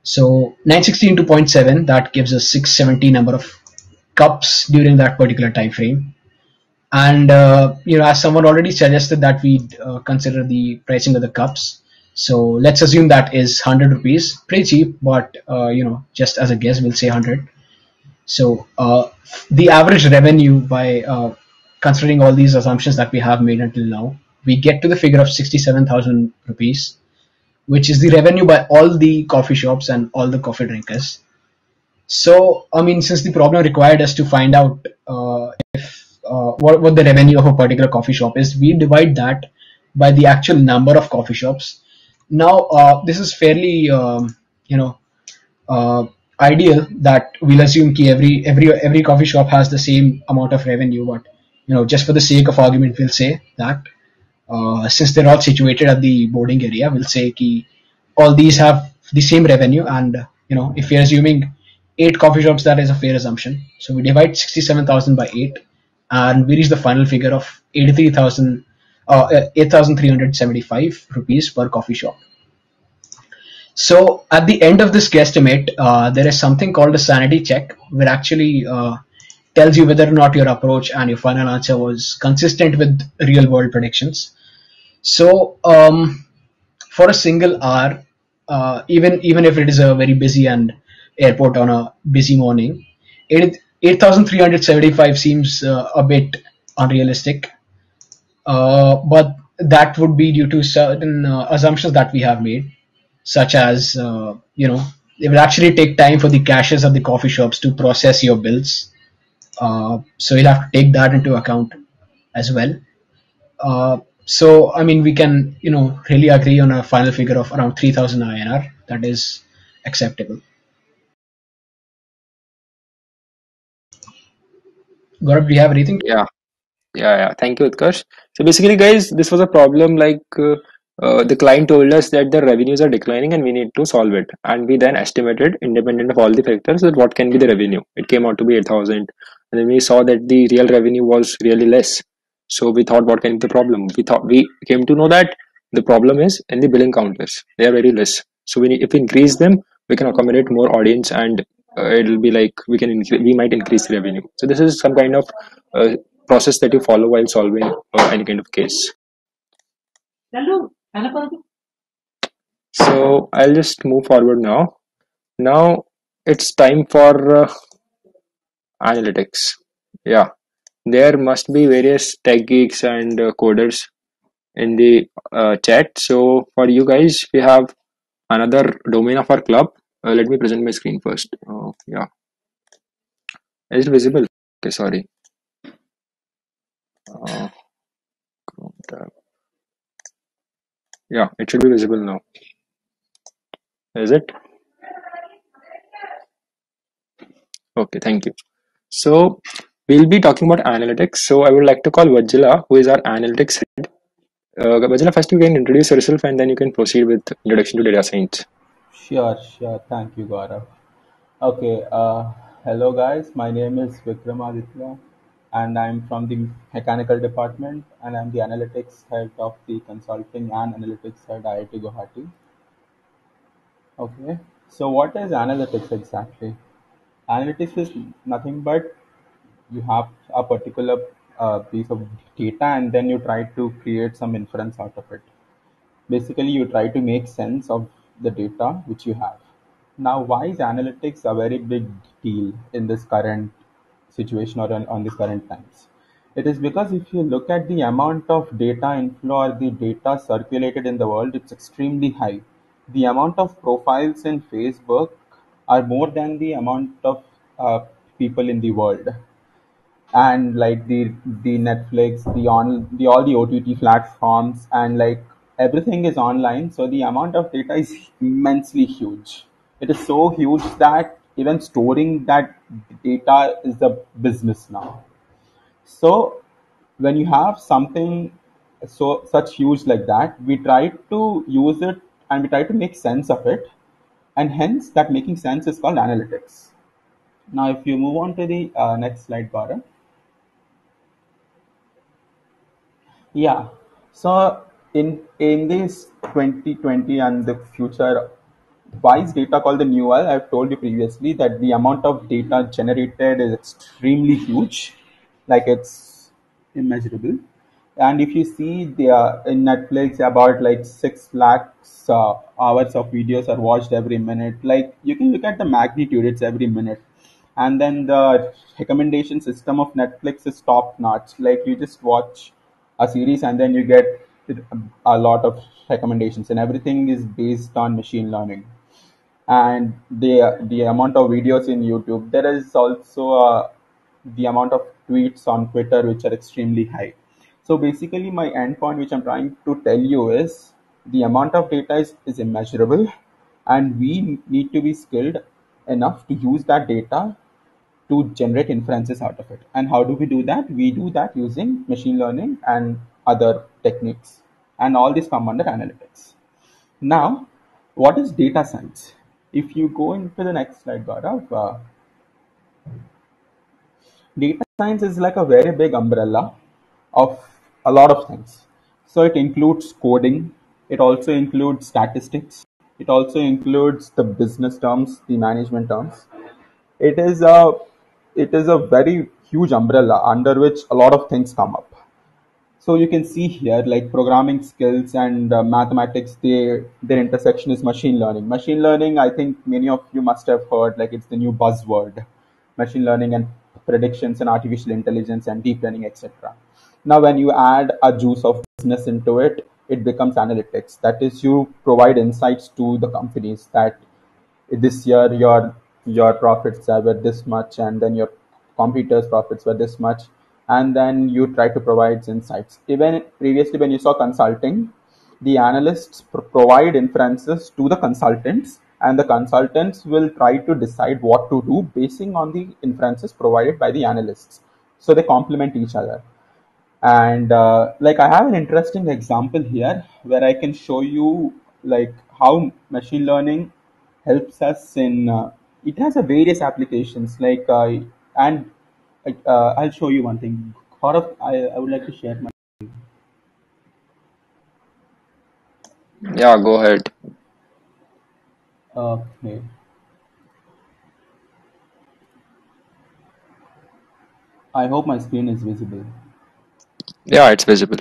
So 960 into 0.7, that gives us 670 number of cups during that particular time frame. And as someone already suggested that we consider the pricing of the cups. So let's assume that is 100 rupees, pretty cheap, but just as a guess, we'll say 100. So the average revenue by considering all these assumptions that we have made until now, we get to the figure of 67,000 rupees, which is the revenue by all the coffee shops and all the coffee drinkers. So, I mean, since the problem required us to find out what the revenue of a particular coffee shop is, we divide that by the actual number of coffee shops. Now, this is fairly, ideal that we'll assume that every coffee shop has the same amount of revenue, but just for the sake of argument, we'll say that since they're all situated at the boarding area, we'll say that all these have the same revenue, and if we're assuming 8 coffee shops, that is a fair assumption. So we divide 67,000 by 8, and we reach the final figure of 8,375 rupees per coffee shop. So at the end of this guesstimate, there is something called a sanity check, where actually tells you whether or not your approach and your final answer was consistent with real world predictions. So for a single hour, even if it is a very busy and airport on a busy morning, 8,375 seems a bit unrealistic, but that would be due to certain assumptions that we have made, such as it will actually take time for the cashiers of the coffee shops to process your bills, so you'll have to take that into account as well. So I mean, we can really agree on a final figure of around 3,000 INR. That is acceptable. Gaurav, do you have anything? Yeah. Thank you, Utkarsh. So basically, guys, this was a problem like the client told us that the revenues are declining and we need to solve it. And we then estimated, independent of all the factors, that what can be the revenue. It came out to be 8,000. And then we saw that the real revenue was really less. So we thought, what can be the problem? We came to know that the problem is in the billing counters. They are very less. So if we increase them, we can accommodate more audience, and it'll be like we might increase the revenue. So this is some kind of process that you follow while solving any kind of case. So I'll just move forward now. Now it's time for analytics. Yeah, there must be various tech geeks and coders in the chat. So for you guys, we have another domain of our club. Let me present my screen first. Yeah, is it visible? Okay, sorry. Yeah, it should be visible now. Is it? Okay, thank you. So we'll be talking about analytics. So I would like to call Vajjala, who is our analytics head. Vajjala, first you can introduce yourself and then you can proceed with introduction to data science. Sure, sure. Thank you, Gaurav. Okay, hello guys. My name is Vikramaditya, and I'm from the mechanical department, and I'm the analytics head of the consulting and analytics head IIT Guwahati. Okay, so what is analytics exactly? Analytics is nothing but you have a particular piece of data, and then you try to create some inference out of it. Basically, you try to make sense of the data which you have. Now, why is analytics a very big deal in this current situation or on these current times? It is because if you look at the amount of data inflow or the data circulated in the world, it's extremely high. The amount of profiles in Facebook are more than the amount of people in the world, and like the Netflix, the all the OTT platforms, and like everything is online. So the amount of data is immensely huge. It is so huge that even storing that data is a business now. So when you have something such huge like that, we try to use it and we try to make sense of it, and hence that making sense is called analytics. Now, if you move on to the next slide, Gaurav. Yeah. So in this 2020 and the future, why is data called the new oil? I've told you previously that the amount of data generated is extremely huge, like it's immeasurable. And if you see the in Netflix, about like 6 lakhs hours of videos are watched every minute. Like you can look at the magnitude; it's every minute. And then the recommendation system of Netflix is top notch. Like you just watch a series and then you get a lot of recommendations, and everything is based on machine learning. And the amount of videos in YouTube, there is also the amount of tweets on Twitter which are extremely high. So basically my endpoint which I'm trying to tell you is the amount of data is immeasurable, and we need to be skilled enough to use that data to generate inferences out of it. And how do we do that? We do that using machine learning and other techniques, and all these come under analytics. Now, what is data science? If you go into the next slide, Gaurav, data science is like a very big umbrella of a lot of things. So it includes coding, it also includes statistics, it also includes the business terms, the management terms. It is a very huge umbrella under which a lot of things come up. So you can see here, like programming skills and mathematics, their intersection is machine learning. Machine learning, I think many of you must have heard, like it's the new buzzword. Machine learning and predictions and artificial intelligence and deep learning, etc. Now, when you add a juice of business into it, it becomes analytics. That is, you provide insights to the companies that this year your profits were this much, and then your competitors profits were this much, and then you try to provide insights. Even previously when you saw consulting, the analysts provide inferences to the consultants, and the consultants will try to decide what to do basing on the inferences provided by the analysts, so they complement each other. And like I have an interesting example here where I can show you like how machine learning helps us in it has a various applications, like and I'll show you one thing. Gaurav, I would like to share my Yeah, go ahead. okay. I hope my screen is visible. Yeah, it's visible.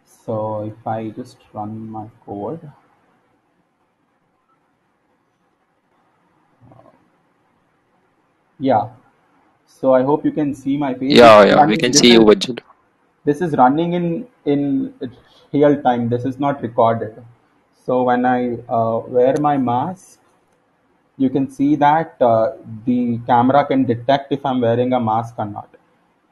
So if I just run my code, yeah, so I hope you can see my page. This Yeah, is yeah, we running. can see you, Vajjala. This is running in real time. This is not recorded. So when I wear my mask, you can see that the camera can detect if I'm wearing a mask or not.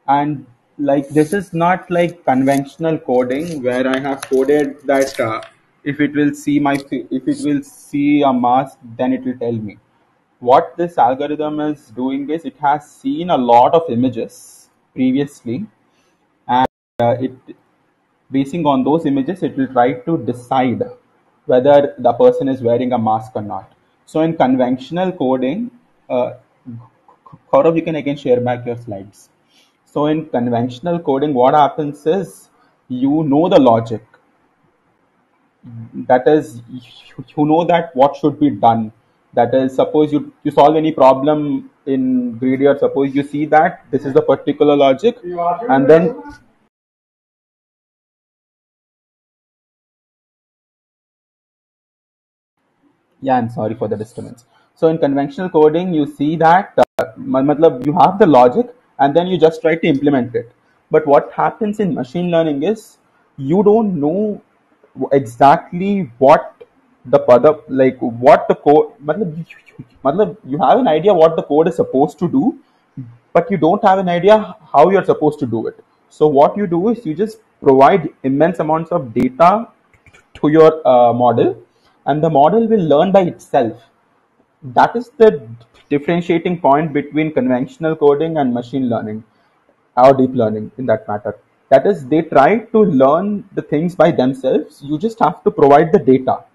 And like this is not like conventional coding where I have coded that if it will see if it will see a mask, then it will tell me. What this algorithm is doing is it has seen a lot of images previously, and it basing on those images, it will try to decide whether the person is wearing a mask or not. So in conventional coding, Gaurav, you can again share back your slides. So in conventional coding, what happens is you know the logic. That is, you know that what should be done. That is, suppose you solve any problem in Gradier, suppose you see that this is the particular logic, and then yeah, I'm sorry for the disturbance. So in conventional coding, you see that you have the logic and then you just try to implement it. But what happens in machine learning is you don't know exactly what the like what the code. You have an idea what the code is supposed to do, but you don't have an idea how you're supposed to do it. So what you do is you just provide immense amounts of data to your model, and the model will learn by itself. That is the differentiating point between conventional coding and machine learning, or deep learning in that matter. That is, they try to learn the things by themselves. You just have to provide the data.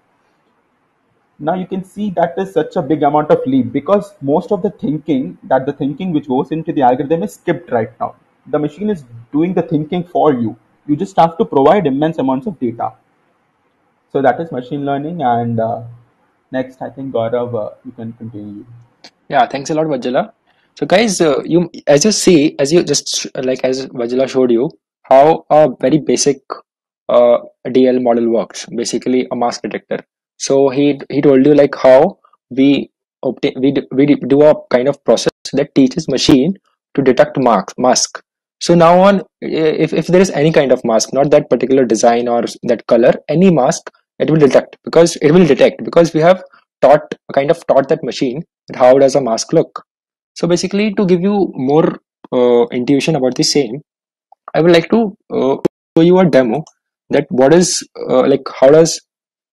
Now you can see that is such a big amount of leap, because most of the thinking which goes into the algorithm is skipped right now. The machine is doing the thinking for you. You just have to provide immense amounts of data. So that is machine learning. And next, I think Gaurav, you can continue. Yeah, thanks a lot, Vajala. So guys, you as you just like as Vajala showed you how a very basic DL model works, basically a mask detector. So he told you like how we obtain we do a kind of process that teaches machine to detect mask. So now on, if there is any kind of mask, not that particular design or that color, any mask, it will detect because we have taught that machine that how does a mask look. So basically, to give you more intuition about the same, I would like to show you a demo that what is like how does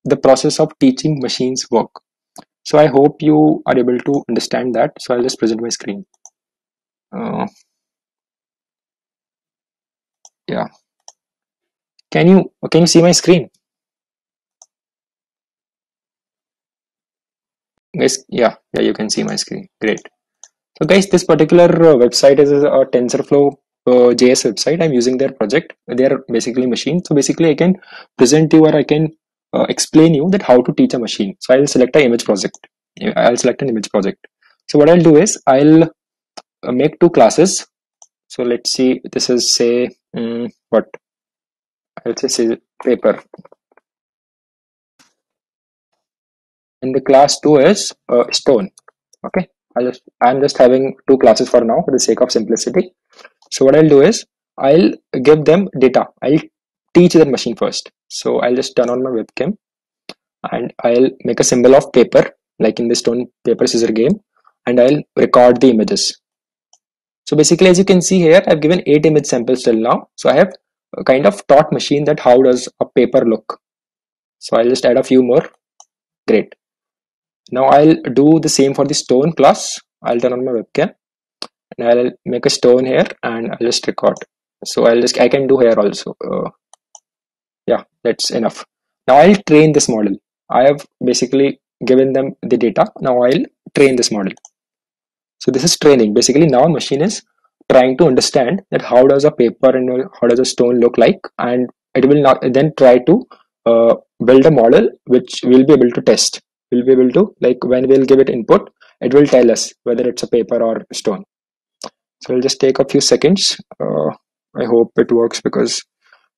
the process of teaching machines work. So I hope you are able to understand that. So I'll just present my screen. Yeah, can you see my screen, guys? Yeah, you can see my screen. Great. So guys, this particular website is a TensorFlow JS website. I'm using their project. They are basically machines. So basically, I can present you or I can explain you that how to teach a machine. So I'll select an image project. I'll select an image project. So what I'll do is I'll make two classes. So let's see. This is say what I'll say paper, and the class 2 is stone. Okay. I'm just having two classes for now for the sake of simplicity. So what I'll do is I'll give them data. I'll teach the machine first. So I'll just turn on my webcam and I'll make a symbol of paper, like in the stone paper scissor game, and I'll record the images. So basically, as you can see here, I've given 8 image samples till now. So I have kind of taught machine that how does a paper look. So I'll just add a few more. Great. Now I'll do the same for the stone class. I'll turn on my webcam and I'll make a stone here and I'll just record. So I can do here also. Yeah, that's enough. Now I'll train this model. I have basically given them the data. Now I'll train this model. So this is training. Basically now machine is trying to understand that how does a paper and how does a stone look like, and it will not then try to build a model which we'll be able to test. We'll be able to, like, when we'll give it input, it will tell us whether it's a paper or stone. So it'll just take a few seconds. I hope it works, because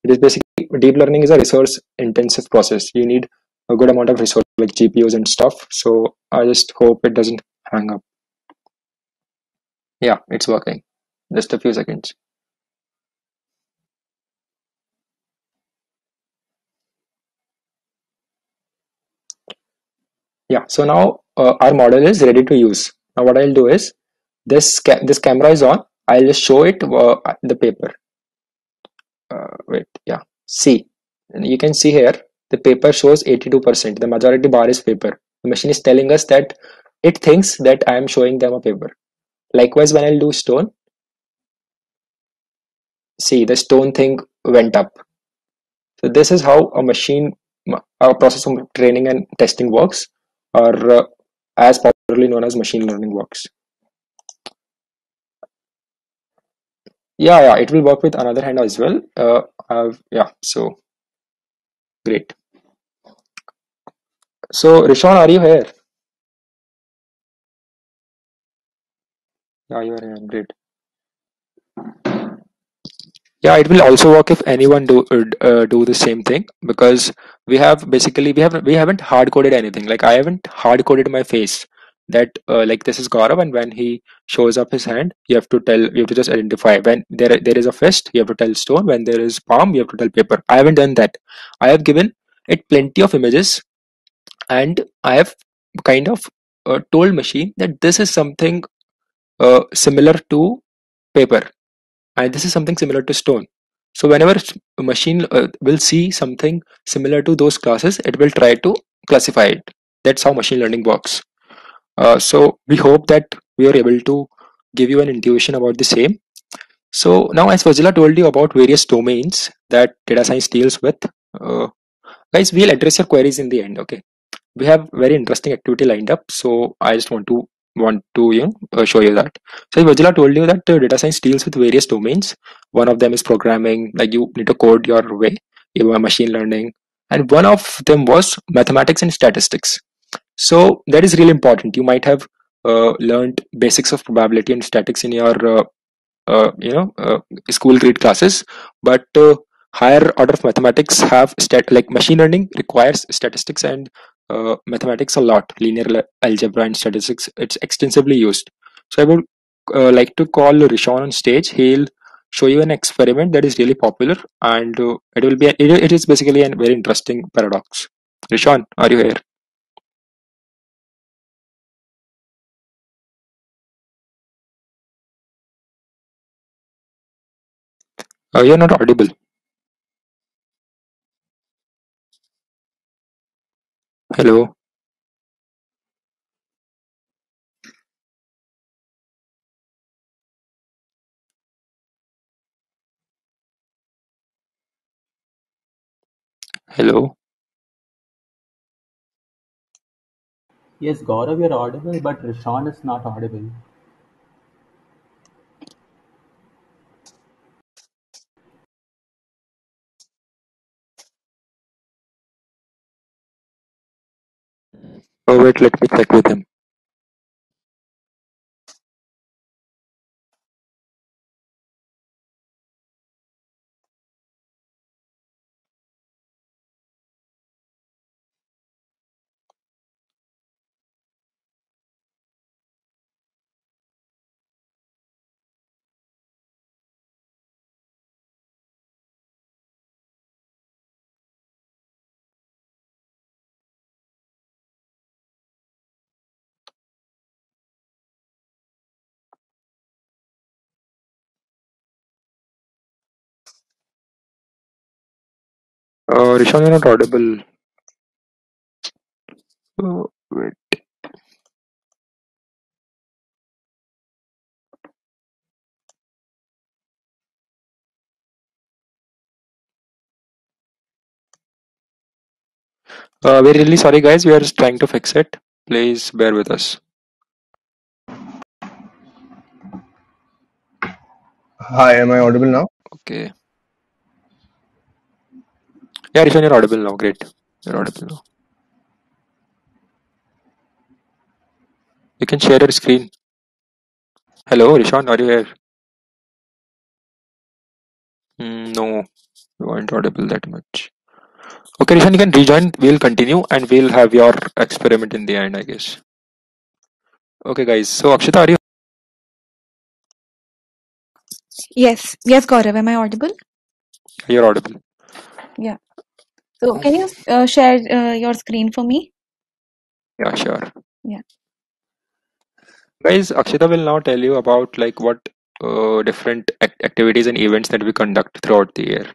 it is basically, deep learning is a resource intensive process. You need a good amount of resource like GPUs and stuff. So I just hope it doesn't hang up. Yeah, it's working. Just a few seconds. Yeah, so now our model is ready to use. Now what I'll do is this camera is on. I'll just show it the paper. wait, yeah. See, and you can see here the paper shows 82%. The majority bar is paper. The machine is telling us that it thinks that I am showing them a paper. Likewise, when I'll do stone, see the stone thing went up. So this is how a machine, a process of training and testing works, or as popularly known as machine learning works. Yeah, it will work with another hand as well. Yeah, so great. So Rishon, are you here? Yeah, you are here. Great. Yeah, it will also work if anyone do the same thing, because we haven't hard coded anything. Like I haven't hard coded my face that like this is Gaurav, and when he shows up his hand, you have to just identify. When there is a fist, you have to tell stone. When there is palm, you have to tell paper. I haven't done that. I have given it plenty of images, and I have kind of told machine that this is something similar to paper, and this is something similar to stone. So whenever a machine will see something similar to those classes, it will try to classify it. That's how machine learning works. So we hope that we are able to give you an intuition about the same. So now, as Fazila told you about various domains that data science deals with, uh, guys, we'll address your queries in the end. Okay, we have very interesting activity lined up, so I just want to show you that. So Vajila told you that data science deals with various domains. One of them is programming, like you need to code your way. You have machine learning, and one of them was mathematics and statistics. So that is really important. You might have learned basics of probability and statics in your school grade classes, but higher order of mathematics have like machine learning requires statistics and mathematics a lot. Algebra and statistics, it's extensively used. So I would like to call Rishon on stage. He'll show you an experiment that is really popular, and it is basically a very interesting paradox. Rishon, are you here? You're not audible. Hello. Hello. Yes, Gaurav, you're audible, but Rishan is not audible. Oh wait, let me check with him. Rishon, you're not audible. Wait. We're really sorry, guys. We are just trying to fix it. Please bear with us. Hi, am I audible now? Okay. Yeah, Rishon, you're audible now. Great. You're audible now. You can share your screen. Hello, Rishon, are you here? No, you aren't audible that much. Okay, Rishon, you can rejoin. We'll continue and we'll have your experiment in the end, I guess. Okay, guys. So, Akshita, are you? Yes, Gaurav, am I audible? You're audible. Yeah. So can you share your screen for me? Yeah, sure. Yeah. Guys, Akshita will now tell you about like what different activities and events that we conduct throughout the year.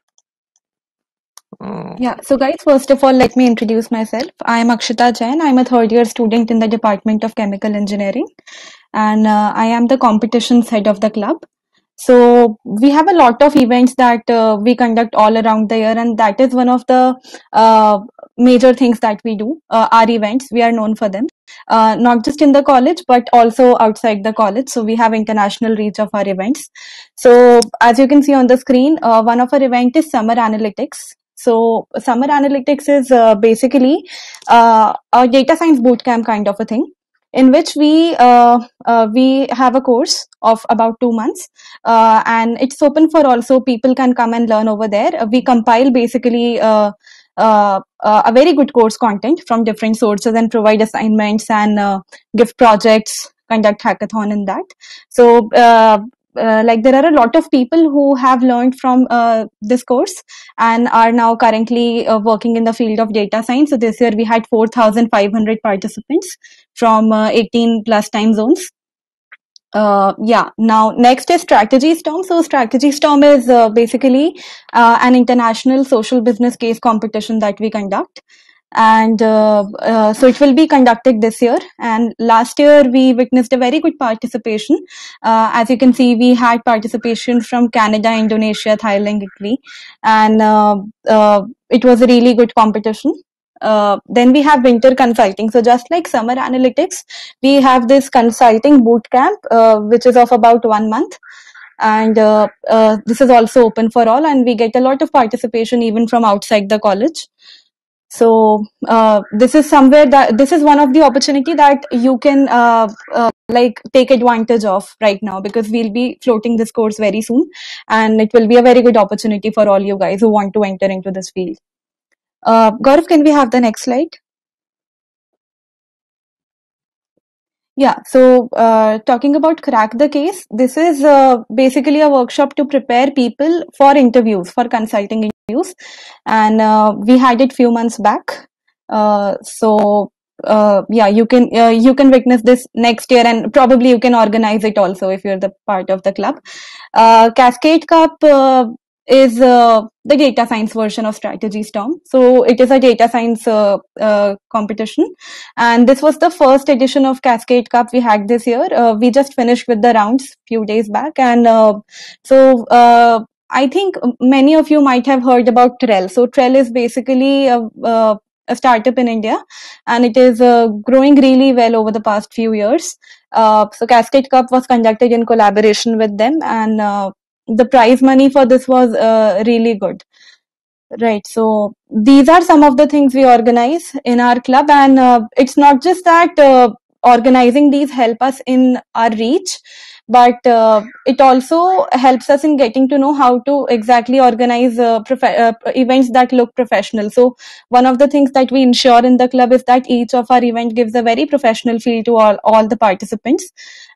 Yeah, so guys, first of all, let me introduce myself. I am Akshita Jain. I'm a third year student in the Department of Chemical Engineering, and I am the competitions head of the club. So we have a lot of events that we conduct all around the year, and that is one of the uh, major things that we do. Our events, we are known for them, not just in the college but also outside the college. So we have international reach of our events. So as you can see on the screen, one of our event is Summer Analytics. So Summer Analytics is basically a data science bootcamp kind of a thing, in which we have a course of about 2 months, and it's open for all, so people can come and learn over there. We compile basically a very good course content from different sources and provide assignments and give projects, conduct hackathon in that. So like there are a lot of people who have learned from this course and are now currently working in the field of data science. So this year we had 4,500 participants from 18 plus time zones. Yeah, now next is Strategy Storm. So Strategy Storm is basically an international social business case competition that we conduct. And so it will be conducted this year. And last year we witnessed a very good participation. As you can see, we had participation from Canada, Indonesia, Thailand, Italy, and it was a really good competition. Then we have winter consulting. So just like summer analytics, we have this consulting boot camp, which is of about 1 month. And this is also open for all, and we get a lot of participation even from outside the college. So this is somewhere that this is one of the opportunity that you can like take advantage of right now, because we'll be floating this course very soon, and it will be a very good opportunity for all you guys who want to enter into this field. Gaurav, can we have the next slide? Yeah, so talking about Crack the Case, this is basically a workshop to prepare people for interviews, for consulting interviews, and we had it few months back. So yeah, you can witness this next year, and probably you can organize it also if you're the part of the club. Cascade Cup is the data science version of Strategy Storm. So it is a data science competition, and this was the first edition of Cascade Cup we had this year. We just finished with the rounds few days back, and so I think many of you might have heard about Trell. So Trell is basically a startup in India, and it is growing really well over the past few years. So Cascade Cup was conducted in collaboration with them, and the prize money for this was really good. Right. So these are some of the things we organize in our club, and it's not just that organizing these help us in our reach, but it also helps us in getting to know how to exactly organize events that look professional. So one of the things that we ensure in the club is that each of our event gives a very professional feel to all the participants,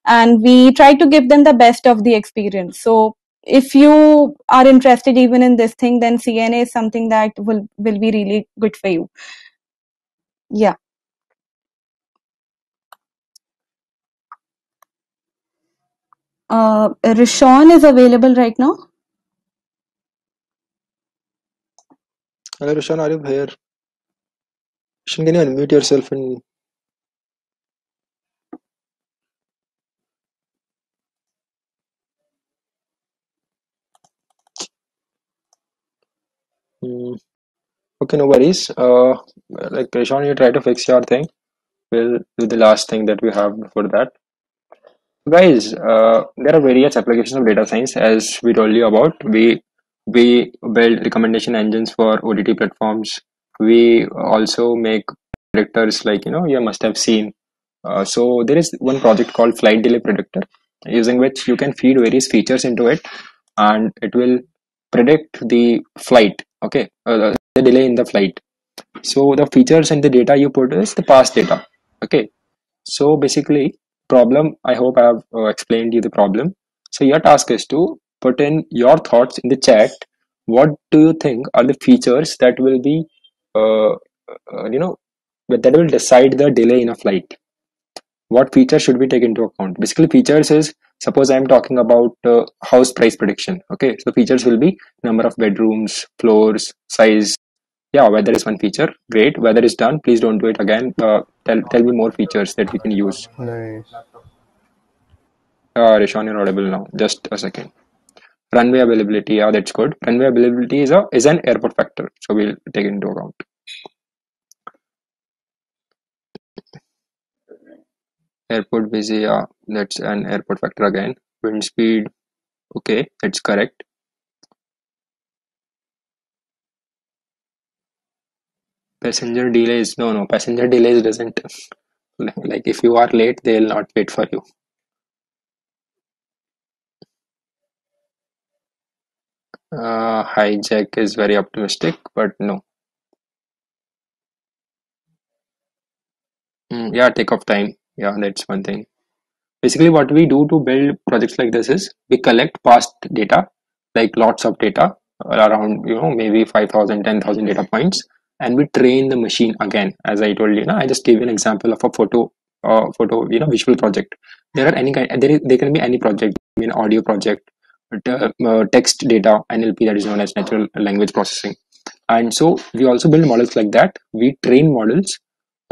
and we try to give them the best of the experience. So if you are interested even in this thing, then CNA is something that will be really good for you. Yeah. Rishon is available right now. Hello, Roshan, are you here? Roshan, can you unmute yourself and okay, no worries. Like Roshan, you try to fix your thing. We'll do the last thing that we have before that. Guys, there are various applications of data science as we told you about. We build recommendation engines for OTT platforms. We also make predictors like you must have seen. So there is one project called Flight Delay Predictor, using which you can feed various features into it, and it will predict the flight. Okay, the delay in the flight. So the features and the data you put is the past data. Okay, so basically, problem, I hope I have explained you the problem. So your task is to put in your thoughts in the chat. What do you think are the features that will be, uh, that will decide the delay in a flight? What features should we take into account? Basically, features is, suppose I'm talking about house price prediction. Okay, so features will be number of bedrooms, floors, size, Yeah, weather is one feature. Great. Weather is done. Please don't do it again. Tell me more features that we can use. Nice. Rishan, you're audible now. Just a second. Runway availability. Yeah, that's good. Runway availability is an airport factor. So we'll take it into account. Airport busy. Yeah, that's an airport factor again. Wind speed. Okay, that's correct. Passenger delays. No, passenger delays doesn't. Like if you are late, they'll not wait for you. Hijack is very optimistic, but no. Yeah, take off time. Yeah, that's one thing. Basically, what we do to build projects like this is we collect past data, like lots of data, around maybe 5,000, 10,000 data points, and we train the machine again. As I told you, I just gave you an example of a photo, visual project. There are any kind. There can be any project, an audio project, text data, NLP, that is known as natural language processing. And so we also build models like that. We train models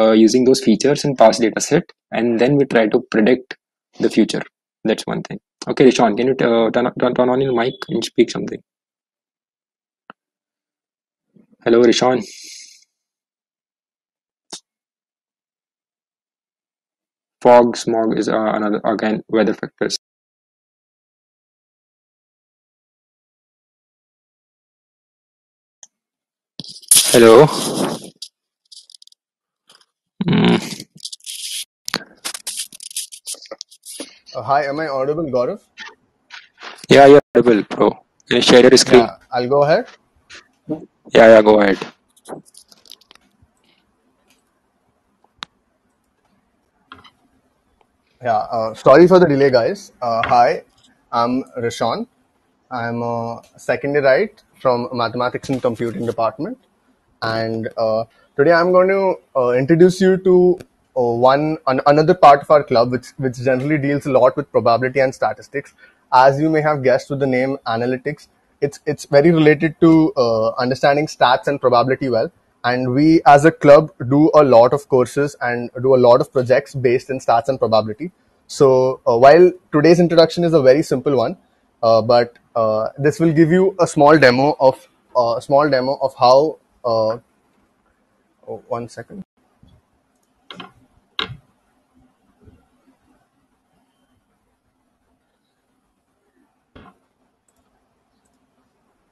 using those features in past data set, and then we try to predict the future. That's one thing. Okay, Rishan, can you turn on your mic and speak something? Hello, Rishan. Fog, smog is another, again, weather factors. Hello. Hi, am I audible, Gaurav? Yeah, you're audible, bro. Can you share your screen? Yeah, I'll go ahead. Yeah, go ahead. Yeah, sorry for the delay, guys. Hi, I'm Rishan. I'm a second year right from Mathematics and Computing Department. And today I'm going to introduce you to another part of our club, which generally deals a lot with probability and statistics. As you may have guessed with the name analytics, it's very related to understanding stats and probability well. And we as a club do a lot of courses and do a lot of projects based in stats and probability. So while today's introduction is a very simple one, but this will give you a small demo of how. Oh, 1 second.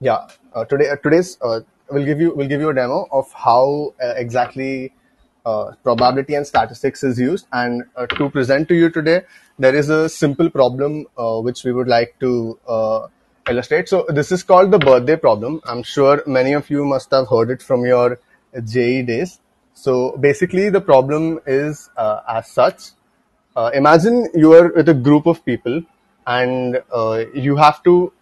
Yeah, today's will give you a demo of how exactly probability and statistics is used. And to present to you today, there is a simple problem which we would like to illustrate. So this is called the birthday problem. I'm sure many of you must have heard it from your JE days. So basically, the problem is as such. Imagine you are with a group of people, and you have to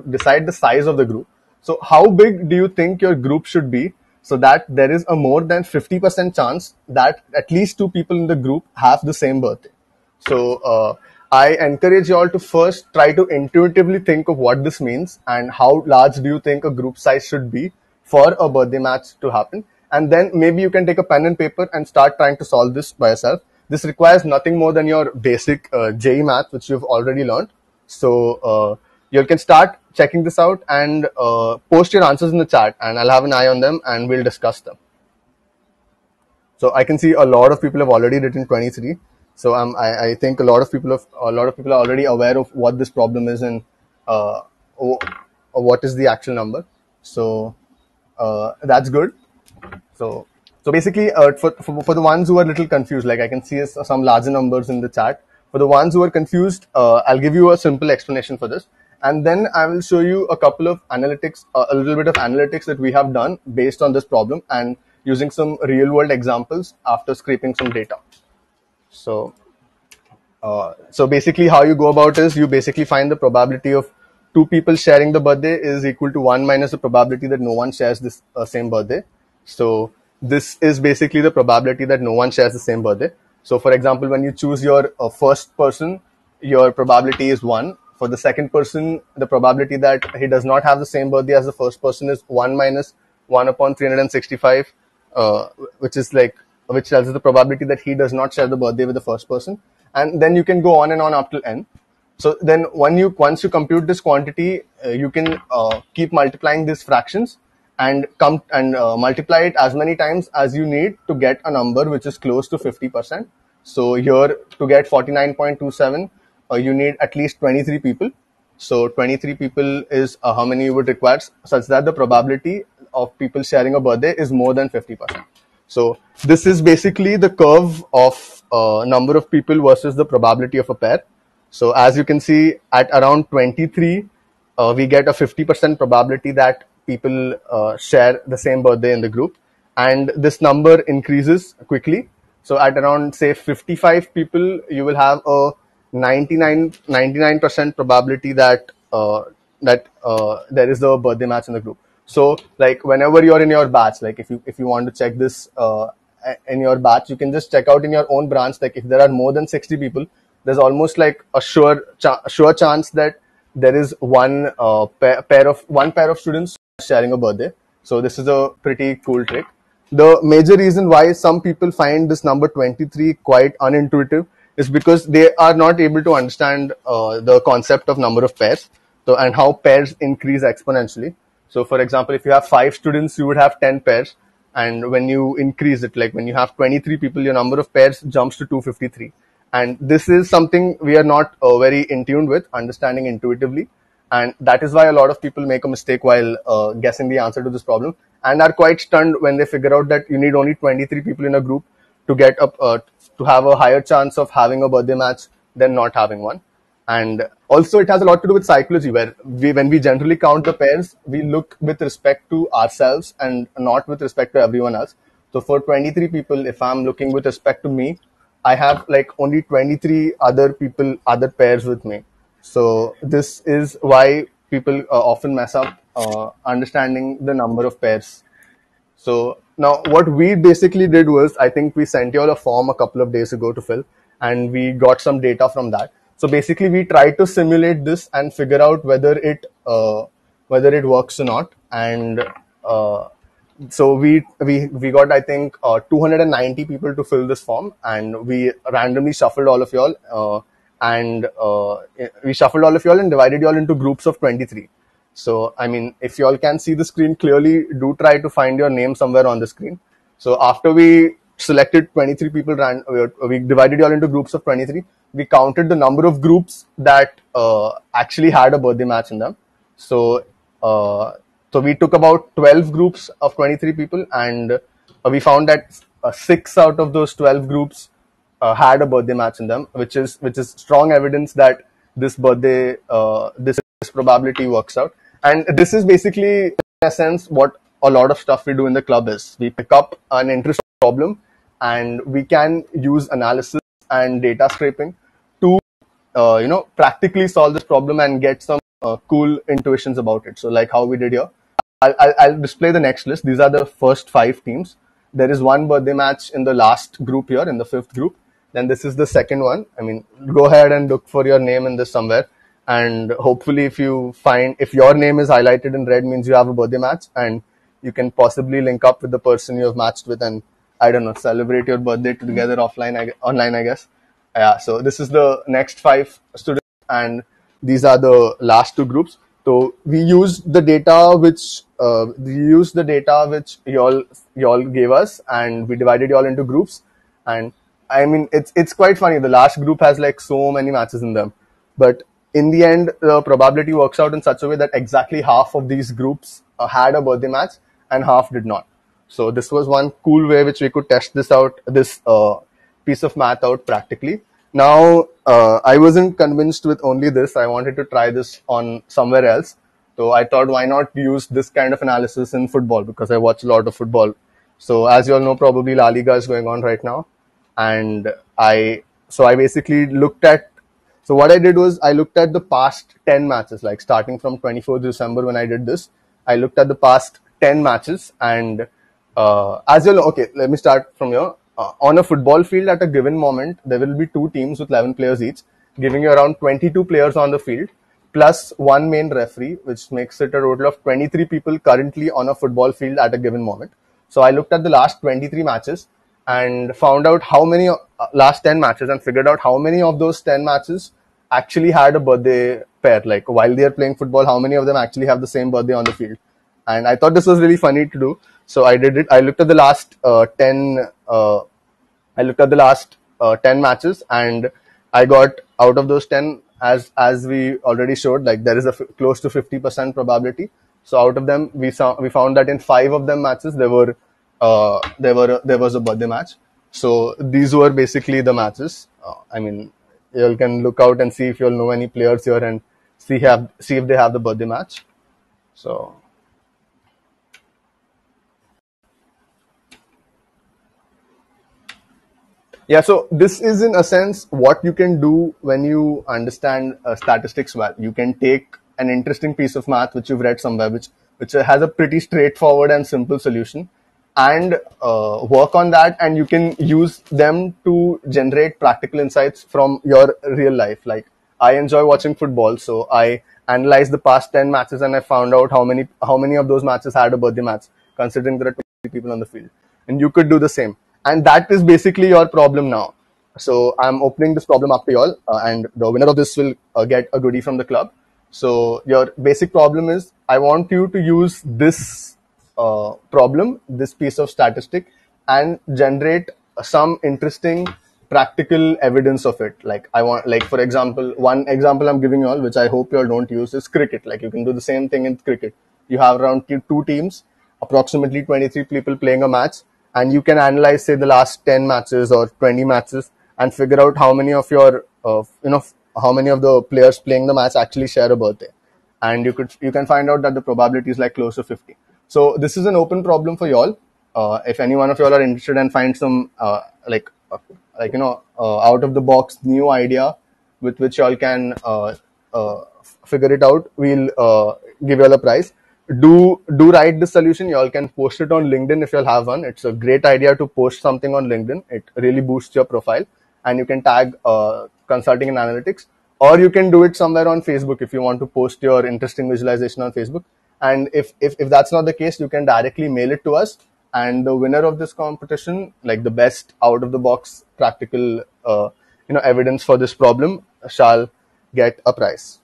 decide the size of the group. So how big do you think your group should be so that there is a more than 50% chance that at least two people in the group have the same birthday? So I encourage you all to first try to intuitively think of what this means and how large do you think a group size should be for a birthday match to happen. And then maybe you can take a pen and paper and start trying to solve this by yourself. This requires nothing more than your basic JE math, which you've already learned. So you can start checking this out and post your answers in the chat, and I'll have an eye on them and we'll discuss them. So I can see a lot of people have already written 23. So I think a lot of people are already aware of what this problem is and what is the actual number. So that's good. So basically, for the ones who are a little confused, like I can see some larger numbers in the chat. For the ones who are confused, I'll give you a simple explanation for this, and then I will show you a couple of analytics, a little bit of analytics that we have done based on this problem and using some real world examples after scraping some data. So basically how you go about is you basically find the probability of two people sharing the birthday is equal to 1 minus the probability that no one shares this same birthday. So this is basically the probability that no one shares the same birthday. So for example, when you choose your first person, your probability is 1. For the second person, the probability that he does not have the same birthday as the first person is 1 minus 1 upon 365, which tells us the probability that he does not share the birthday with the first person. And then you can go on and on up till n. So then once you compute this quantity, you can keep multiplying these fractions and multiply it as many times as you need to get a number which is close to 50%. So here, to get 49.27, you need at least 23 people. So 23 people is how many you would require, such that the probability of people sharing a birthday is more than 50%. So this is basically the curve of number of people versus the probability of a pair. So as you can see, at around 23, we get a 50% probability that people share the same birthday in the group. And this number increases quickly. So at around, say, 55 people, you will have a 99% probability that there is a birthday match in the group. So like whenever you're in your batch, like if you want to check this in your batch, you can just check out in your own branch. Like if there are more than 60 people, there's almost like a sure chance that there is one pair of students sharing a birthday. So this is a pretty cool trick. The major reason why some people find this number 23 quite unintuitive is because they are not able to understand the concept of number of pairs, and how pairs increase exponentially. So for example, if you have 5 students, you would have 10 pairs. And when you increase it, like when you have 23 people, your number of pairs jumps to 253. And this is something we are not very in tune with, understanding intuitively. And that is why a lot of people make a mistake while guessing the answer to this problem, and are quite stunned when they figure out that you need only 23 people in a group to get up to have a higher chance of having a birthday match than not having one. And also it has a lot to do with psychology, where when we generally count the pairs, we look with respect to ourselves and not with respect to everyone else. So for 23 people, if I'm looking with respect to me, I have like only 23 other pairs with me. So this is why people often mess up understanding the number of pairs. So now what we basically did was, I think we sent you all a form a couple of days ago to fill, and we got some data from that. So basically we tried to simulate this and figure out whether it works or not. And so we got, I think, 290 people to fill this form, and we randomly shuffled all of y'all, and divided y'all into groups of 23. So, I mean, if y'all can see the screen clearly, do try to find your name somewhere on the screen. So after we selected 23 people, we divided y'all into groups of 23. We counted the number of groups that actually had a birthday match in them. So we took about 12 groups of 23 people, and we found that 6 out of those 12 groups had a birthday match in them, which is strong evidence that this probability works out. And this is basically, in a sense, what a lot of stuff we do in the club is. We pick up an interesting problem, and we can use analysis and data scraping to practically solve this problem and get some cool intuitions about it. So like how we did here, I'll display the next list. These are the first 5 teams. There is one birthday match in the last group here, in the 5th group. Then this is the second one. I mean, go ahead and look for your name in this somewhere. And hopefully if your name is highlighted in red, means you have a birthday match, and you can possibly link up with the person you have matched with and, I don't know, celebrate your birthday together online, I guess. Yeah, so this is the next 5 students, and these are the last 2 groups. So we used the data which y'all gave us, and we divided y'all into groups. And I mean, it's quite funny. The last group has like so many matches in them, but in the end, the probability works out in such a way that exactly half of these groups had a birthday match and half did not. So this was one cool way which we could test this piece of math out practically. Now, I wasn't convinced with only this. I wanted to try this on somewhere else. So I thought, why not use this kind of analysis in football, because I watch a lot of football. So as you all know, probably La Liga is going on right now. And I basically looked at, so what I did was I looked at the past 10 matches, like starting from 24th December when I did this. I looked at the past 10 matches, and as you'll know, okay, let me start from here. On a football field at a given moment, there will be 2 teams with 11 players each, giving you around 22 players on the field. plus one main referee, which makes it a total of 23 people currently on a football field at a given moment. So I looked at the last 23 matches and found out how many last 10 matches and figured out how many of those 10 matches actually had a birthday pair. Like while they are playing football, how many of them actually have the same birthday on the field. And I thought this was really funny to do. So I did it. I looked at the last 10 matches, and I got out of those 10, as we already showed, like there is a close to 50% probability. So out of them, we found that in 5 of them matches there was a birthday match. So these were basically the matches. I mean, you can look out and see if you'll know any players here and see if they have the birthday match. So yeah, so this is in a sense what you can do when you understand statistics well. You can take an interesting piece of math which you've read somewhere, which has a pretty straightforward and simple solution, and work on that, and you can use them to generate practical insights from your real life. Like, I enjoy watching football, so I analyzed the past 10 matches and I found out how many of those matches had a birthday match, considering there are 20 people on the field. And you could do the same. And that is basically your problem now. So I'm opening this problem up to you all, and the winner of this will get a goodie from the club. So your basic problem is, I want you to use this problem, this piece of statistic, and generate some interesting practical evidence of it. Like, for example, one example I'm giving you all, which I hope you all don't use, is cricket. Like, you can do the same thing in cricket. You have around 2 teams, approximately 23 people playing a match, and you can analyze, say, the last 10 matches or 20 matches and figure out how many of your, how many of the players playing the match actually share a birthday. And you can find out that the probability is like close to 50. So this is an open problem for y'all. If any one of y'all are interested and find some out of the box new idea with which y'all can figure it out, we'll give y'all a prize. Do write the solution. Y'all can post it on LinkedIn if y'all have one. It's a great idea to post something on LinkedIn. It really boosts your profile, and you can tag consulting and analytics, or you can do it somewhere on Facebook if you want to post your interesting visualization on Facebook. And if that's not the case, you can directly mail it to us, and the winner of this competition, like the best out of the box practical evidence for this problem, shall get a prize.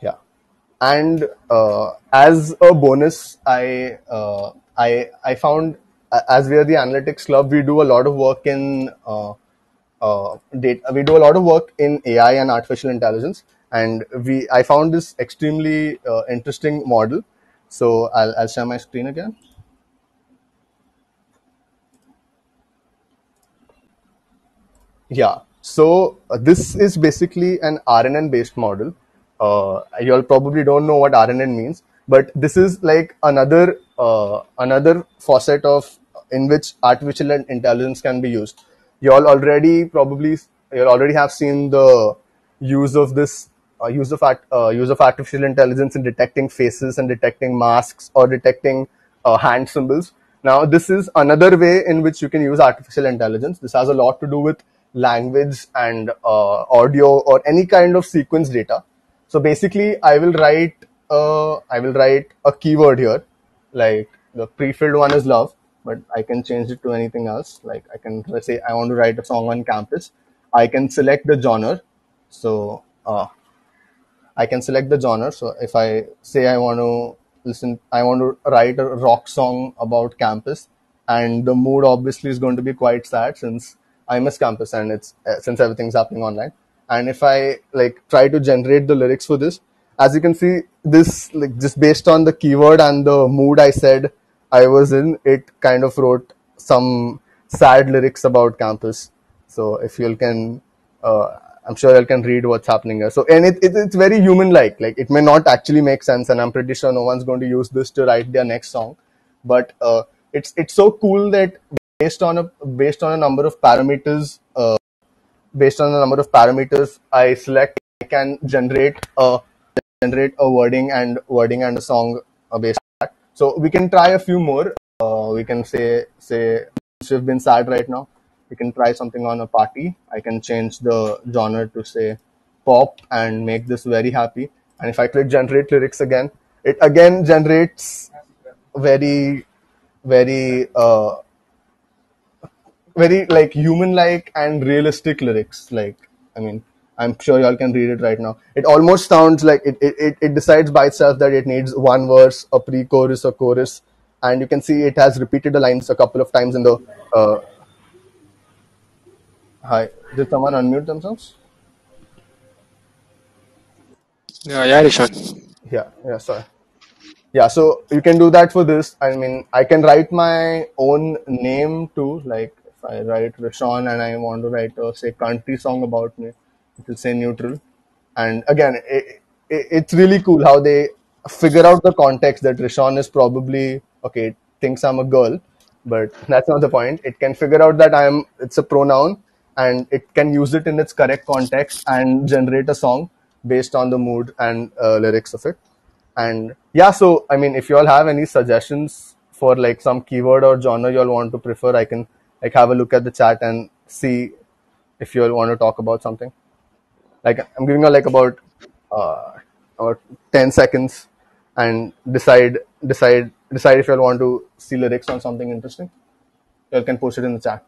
Yeah. And as a bonus, I found, as we are the analytics club, we do a lot of work in data. We do a lot of work in AI and artificial intelligence, and I found this extremely interesting model. So I'll share my screen again. Yeah. So this is basically an RNN based model. You all probably don't know what RNN means, but this is like another facet of in which artificial intelligence can be used. You all already have seen the use of this use of artificial intelligence in detecting faces and detecting masks or detecting hand symbols. Now, this is another way in which you can use artificial intelligence. This has a lot to do with language and audio or any kind of sequence data. So basically, I will write a keyword here, like the pre-filled one is love, but I can change it to anything else. Like, let's say I want to write a song on campus. I can select the genre. So I can select the genre. So if I say I want to write a rock song about campus, and the mood obviously is going to be quite sad since I miss campus and it's since everything's happening online. And if I try to generate the lyrics for this, as you can see, this just based on the keyword and the mood I said I was in, it kind of wrote some sad lyrics about campus. So if you can, I'm sure you can read what's happening here. So, and it's very human-like. Like, it may not actually make sense, and I'm pretty sure no one's going to use this to write their next song. But it's so cool that based on a number of parameters, I can generate a wording and a song based on that. So we can try a few more. We can say we've been sad right now. We can try something on a party. I can change the genre to say pop and make this very happy. And if I click generate lyrics again, it again generates very, very, very like human like and realistic lyrics. Like, I mean, I'm sure y'all can read it right now. It almost sounds like it decides by itself that it needs one verse, a pre-chorus, a chorus, and you can see it has repeated the lines a couple of times in the. Hi, did someone unmute themselves? Yeah, Rishan. Yeah, sorry. Yeah, so you can do that for this. I mean, I can write my own name too. Like if I write Rashawn and I want to write a say country song about me, it will say neutral. And again, it's really cool how they figure out the context that Rashawn is probably okay. It thinks I'm a girl, but that's not the point. It can figure out that it's a pronoun, and it can use it in its correct context and generate a song based on the mood and lyrics of it. And yeah, so I mean, if you all have any suggestions for like some keyword or genre you all want to prefer, I can like have a look at the chat and see if you all want to talk about something. Like I'm giving you like uh, about 10 seconds and decide if you all want to see lyrics on something interesting. You all can post it in the chat.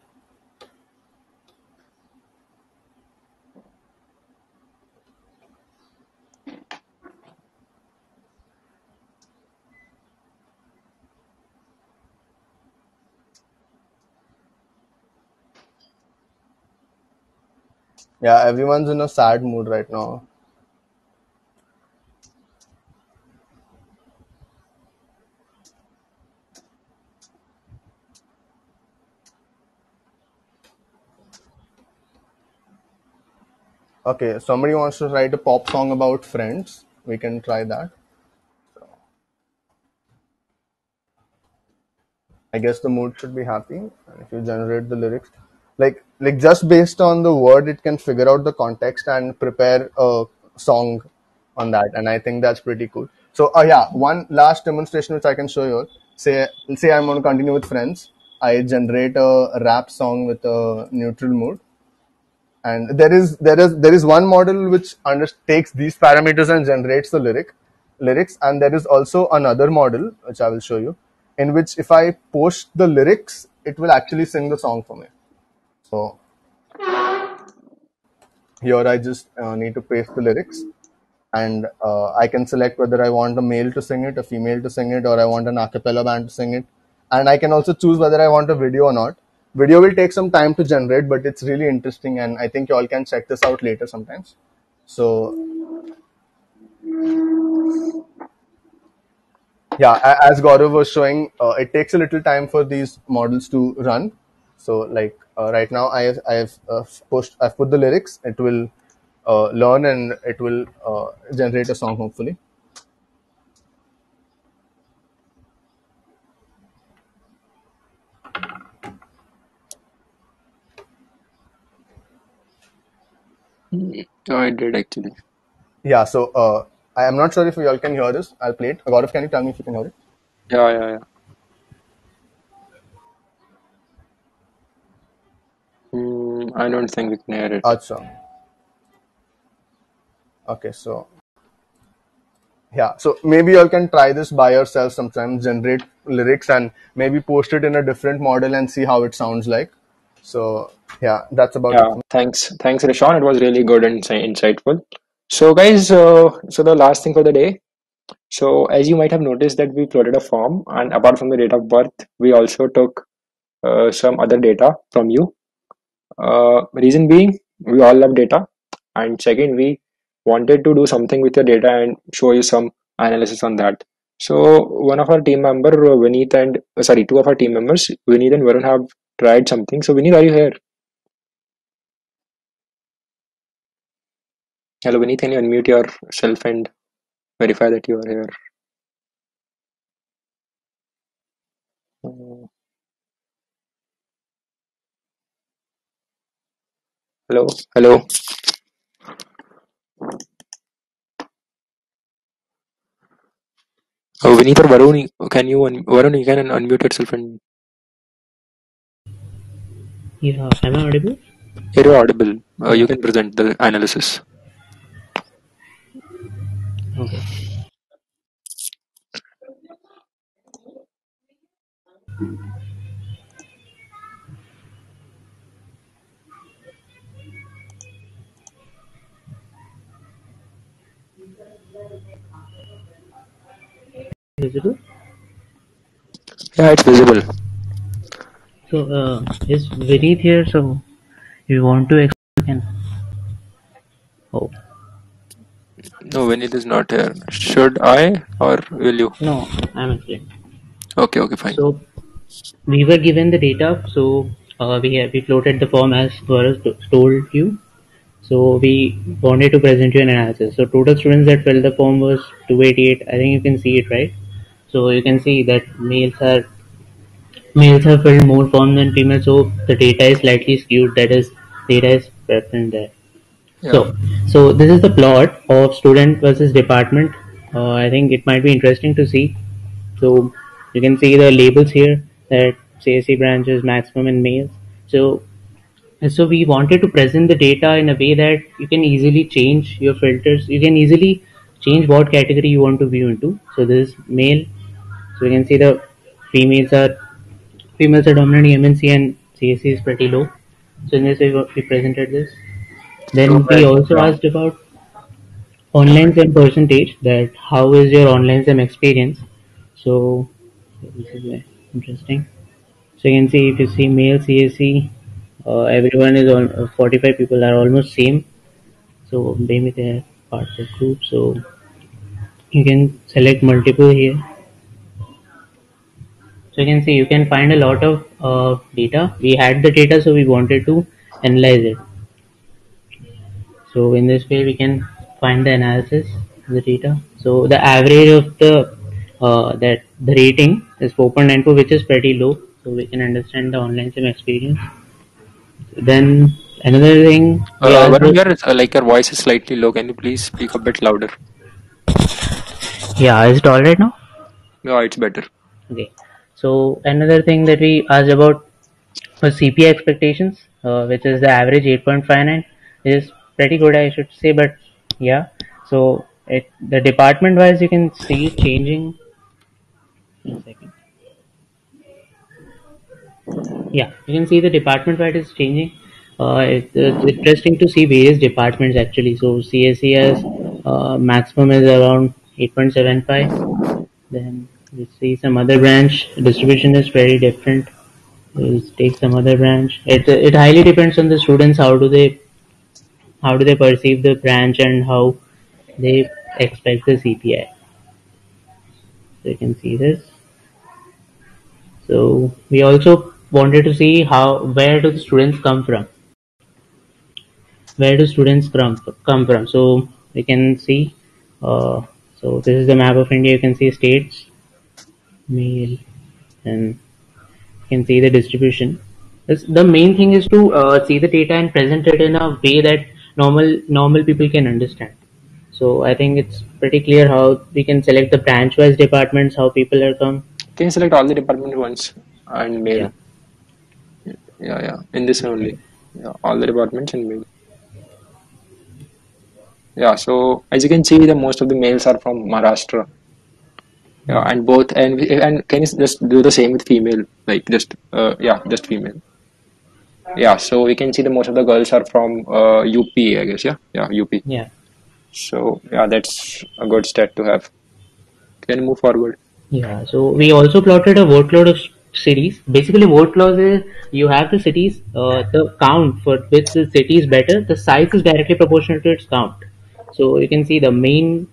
Yeah, everyone's in a sad mood right now. Okay, somebody wants to write a pop song about friends. We can try that. I guess the mood should be happy. And if you generate the lyrics, like just based on the word, it can figure out the context and prepare a song on that. And I think that's pretty cool. So, yeah, one last demonstration which I can show you all. Say I'm going to continue with friends. I generate a rap song with a neutral mood, and there is one model which takes these parameters and generates the lyrics, and there is also another model which I will show you, in which if I post the lyrics, it will actually sing the song for me. So here I just need to paste the lyrics, and I can select whether I want a male to sing it, a female to sing it, or I want an a cappella band to sing it. And I can also choose whether I want a video or not. Video will take some time to generate, but it's really interesting, and I think you all can check this out later sometimes. So yeah, as Gaurav was showing, it takes a little time for these models to run. So like right now, I've put the lyrics. It will learn and it will generate a song hopefully. Oh, I did actually. Yeah, so I am not sure if you all can hear this. I'll play it. Gaurav, can you tell me if you can hear it? Yeah. I don't think we can hear it. Achha. Okay, so yeah, so maybe you all can try this by yourself sometimes, generate lyrics and maybe post it in a different model and see how it sounds like. So yeah, that's about Yeah, it. thanks, Rishan. It was really good and insightful. So, guys, so the last thing for the day. So, as you might have noticed, that we uploaded a form, and apart from the date of birth, we also took some other data from you. Reason being, we all love data, and second, we wanted to do something with your data and show you some analysis on that. So, one of our team member, Vineet, and two of our team members, Vineet and Varun, have tried something. So, Vineet, are you here? Hello, Vineet, can you unmute yourself and verify that you are here? Hello. Vineet or Varun, Varun, you can unmute yourself and Yeah, am I audible? you're audible. You can present the analysis. Okay. Visible? Yeah, it's visible. So, is Vineet here? So, you want to explain? Oh, No, when it is not here. Should I or will you? no, I'm explaining. Okay, okay, fine. So, we were given the data. So, we floated the form as Gaurav told you. So, we wanted to present you an analysis. So, total students that filled the form was 288. I think you can see it, right? So, you can see that males have filled more form than females, so the data is slightly skewed. That is, data is present there. Yeah. So this is the plot of student versus department. I think it might be interesting to see. So you can see the labels here that CSE branch is maximum in males. So we wanted to present the data in a way that you can easily change your filters. You can easily change what category you want to view into. So this is male. So you can see the females are dominant MNC and CSE is pretty low. So in this way we presented this. Then we also asked about online SEM percentage, that how is your online SEM experience. So this is very interesting. So you can see, if you see male CSE, everyone is on 45 people are almost same. So maybe they are part of the group. So you can select multiple here. So you can see you can find a lot of data. We had the data, so we wanted to analyze it. So in this way we can find the analysis of the data. So the average of the the rating is 4.94, which is pretty low. So we can understand the online SIM experience. Then another thing, like your voice is slightly low. Can you please speak a bit louder? Yeah, is it all right now? Yeah, it's better. Okay. So another thing that we asked about was CPI expectations, which is the average 8.59, is pretty good, I should say. But yeah, so the department wise you can see it changing. One second. Yeah, you can see the department wise is changing. It's interesting to see various departments actually. So CSE has maximum is around 8.75. Then we see some other branch distribution is very different. We'll take some other branch. It highly depends on the students, how do they perceive the branch and how they expect the CPI. So you can see this. So we also wanted to see where do the students come from. Where do students come from? So we can see. So this is the map of India. You can see states, male, and you can see the distribution. The main thing is to see the data and present it in a way that normal people can understand. So I think it's pretty clear how we can select the branch-wise departments, how people are come. Can you select all the department once and mail? Yeah. In this only. Yeah, all the departments and mail. Yeah, so as you can see, the most of the males are from Maharashtra. Yeah, and can you just do the same with female? Like just female. Yeah, so we can see the most of the girls are from UP, I guess. Yeah, UP. Yeah. So yeah, that's a good stat to have. Can you move forward? Yeah, so we also plotted a workload of cities. Basically, workload is you have the cities, the count for which the city is better. The size is directly proportional to its count. So you can see the main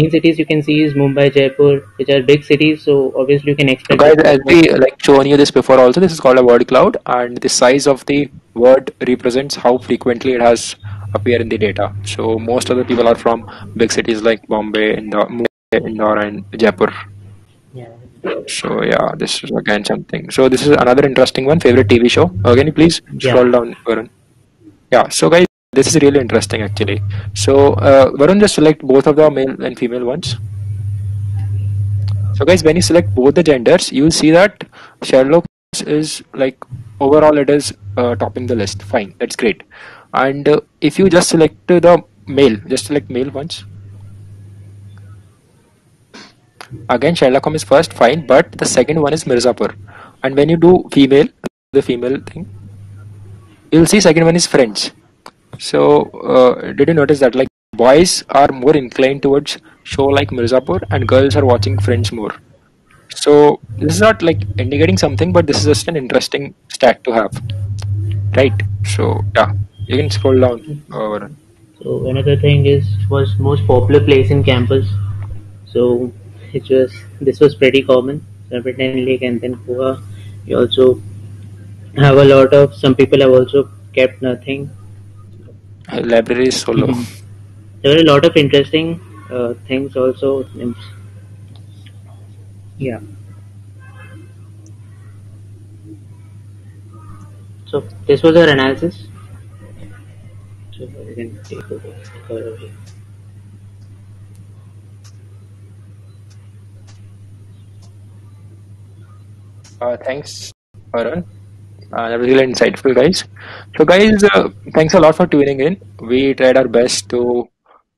cities you can see is Mumbai, Jaipur, which are big cities. So obviously you can expect. Guys, as we shown you this before also, this is called a word cloud, and the size of the word represents how frequently it has appear in the data. So most of the people are from big cities like Bombay, Indore, and Jaipur. Yeah. So yeah, this is again something. So this is another interesting one. Favorite TV show? Can you please scroll down, Varun? Yeah. So guys, this is really interesting actually. So Varun, just select both of the male and female ones. So guys, when you select both the genders, you'll see that Sherlock is like overall it is topping the list. Fine, that's great. And if you just select the male, just select male once. Again, Sherlock Holmes is first, fine, but the second one is Mirzapur. And when you do the female thing, you'll see second one is French. So, did you notice that like boys are more inclined towards show like Mirzapur and girls are watching French more? So this is not like indicating something, but this is just an interesting stat to have, right? So yeah, you can scroll down. Varun. So another thing is was most popular place in campus. So this was pretty common. Serpentine Lake and then Goa. We also have a lot of some people have also kept nothing. Library is solo. There were a lot of interesting things also. Yeah. So this was our analysis. So we can take over here. Thanks, Varun. That was really insightful, guys. So, guys, thanks a lot for tuning in. We tried our best to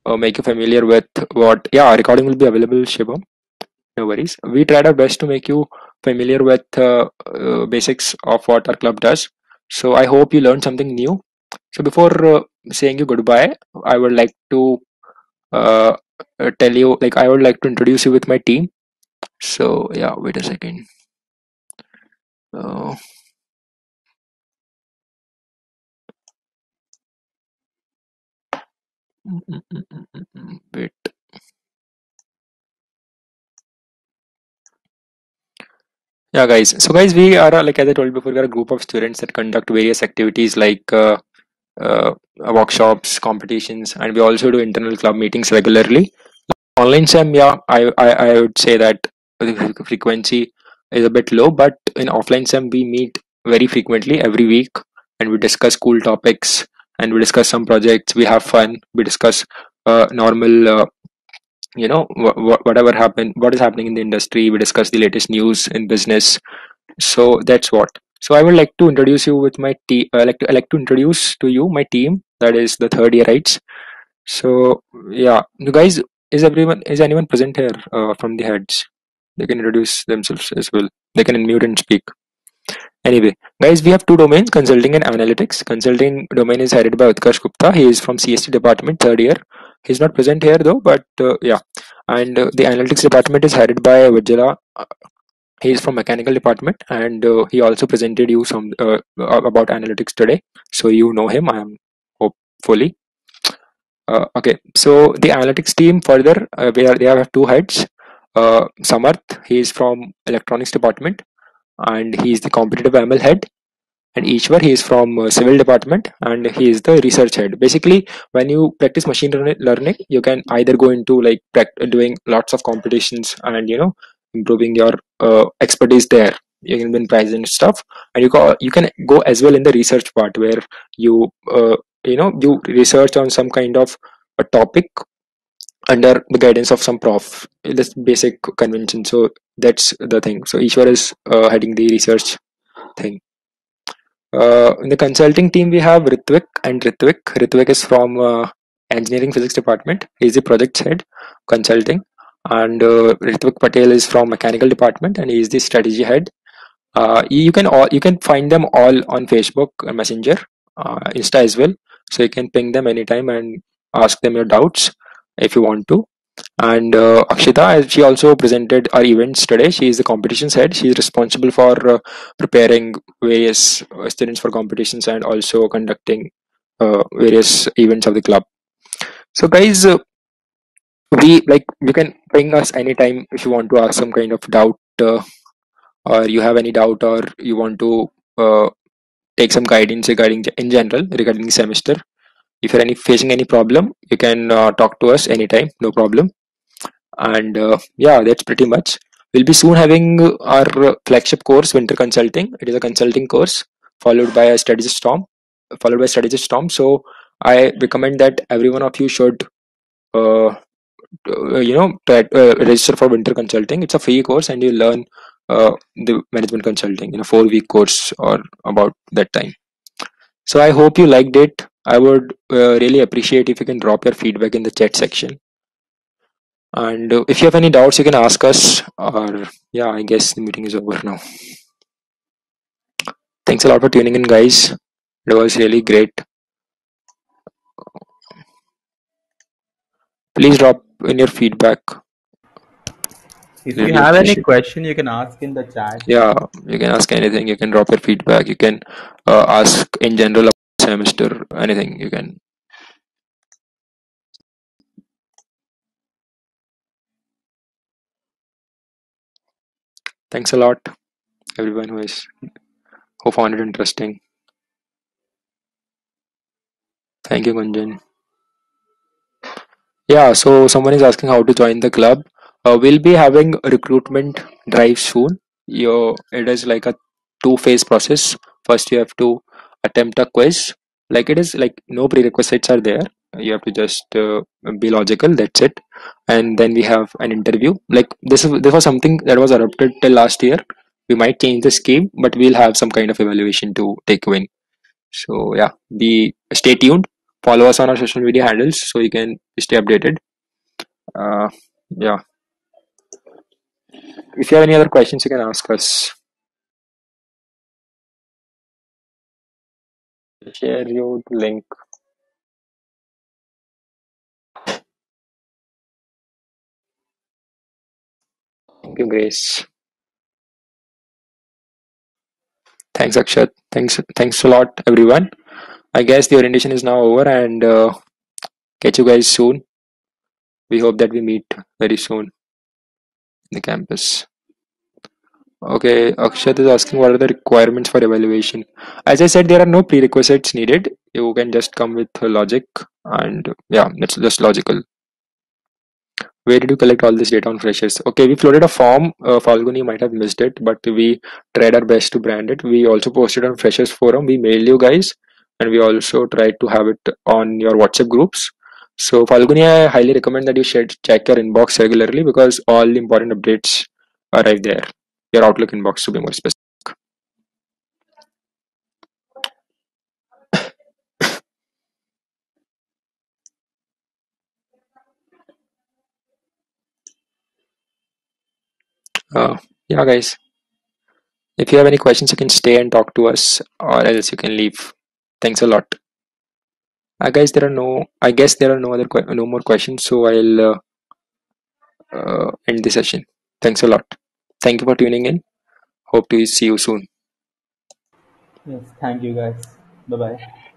make you familiar with what. Yeah, recording will be available, Shibam. No worries. We tried our best to make you familiar with basics of what our club does. So, I hope you learned something new. So, before saying you goodbye, I would like to uh, tell you, like, I would like to introduce you with my team. So, yeah, wait a second. Uh, Wait. Yeah, guys. So, guys, we are like as I told before, we are a group of students that conduct various activities like workshops, competitions, and we also do internal club meetings regularly. Online SEM, yeah, I would say that the frequency is a bit low, but in offline SEM, we meet very frequently every week, and we discuss cool topics, and we discuss some projects. We have fun. We discuss normal whatever happened, what is happening in the industry. We discuss the latest news in business. So that's what. So I would like to introduce you with my team. I like to introduce to you my team, that is the third yearites. So yeah, you guys, is anyone present here from the heads? They can introduce themselves as well. They can unmute and speak. Anyway, guys, we have two domains, consulting and analytics. Consulting domain is headed by Utkarsh Gupta. He is from CST department, third year. He's not present here though, but yeah. And the analytics department is headed by Vijala. He is from mechanical department, and he also presented you some about analytics today. So you know him, I am hopefully. Okay, so the analytics team further, they have two heads. Samarth, he is from electronics department, and he is the competitive ML head. And Ishwar, he is from civil department, and he is the research head. Basically, when you practice machine learning, you can either go into like doing lots of competitions and improving your expertise there. You can win prizes and stuff, and you can go as well in the research part where you you research on some kind of a topic under the guidance of some prof. This basic convention. So that's the thing. So Ishwar is heading the research thing. In the consulting team, we have Ritvik and Ritvik. Ritvik is from engineering physics department. He's the project head, consulting. And Ritvik Patel is from mechanical department, and he is the strategy head. You can find them all on Facebook, Messenger, Insta as well. So you can ping them anytime and ask them your doubts if you want to. And Akshita, she also presented our events today. She is the competitions head. She is responsible for preparing various students for competitions and also conducting various events of the club. So, guys, you can ping us anytime if you want to ask some kind of doubt, or you have any doubt, or you want to take some guidance regarding in general regarding the semester. If you're facing any problem, you can talk to us anytime, no problem. And yeah, that's pretty much. We'll be soon having our flagship course, Winter Consulting. It is a consulting course followed by a strategist storm, So I recommend that every one of you should, uh, register for Winter Consulting. It's a free course, and you learn the management consulting in a 4-week course or about that time. So I hope you liked it. I would really appreciate if you can drop your feedback in the chat section. And if you have any doubts, you can ask us. Or yeah, I guess the meeting is over now. Thanks a lot for tuning in, guys. It was really great. Please drop in your feedback. If Really you have any appreciate it. question, you can ask in the chat. Yeah, you can ask anything. You can drop your feedback. You can ask in general about the semester. Anything you can. Thanks a lot, everyone who found it interesting. Thank you, Gunjan. Yeah, so someone is asking how to join the club. We'll be having a recruitment drive soon. It is like a two-phase process. First, you have to attempt a quiz. Like it is like no prerequisites are there. You have to just be logical. That's it. And then we have an interview. Like this was something that was adopted till last year. We might change the scheme, but we'll have some kind of evaluation to take in. So yeah, stay tuned. Follow us on our social media handles so you can stay updated. Uh, yeah. If you have any other questions, you can ask us. Share your link. Thank you, Grace. Thanks, Akshat. Thanks a lot, everyone. I guess the orientation is now over, and catch you guys soon. We hope that we meet very soon in the campus. Okay, Akshat is asking what are the requirements for evaluation. As I said, there are no prerequisites needed. You can just come with logic, and yeah, that's just logical. Where did you collect all this data on freshers? Okay, we floated a form. Falgun, you might have missed it, but we tried our best to brand it. We also posted on freshers forum. We mailed you guys, and we also tried to have it on your WhatsApp groups. So Falguni, I highly recommend that you check your inbox regularly because all the important updates arrive there. Your Outlook inbox, to be more specific. Yeah, guys. If you have any questions, you can stay and talk to us, or else you can leave. Thanks a lot. Guys, there are no. I guess there are no more questions, so I'll end the session. Thanks a lot. Thank you for tuning in. Hope to see you soon. Yes, thank you guys. Bye bye.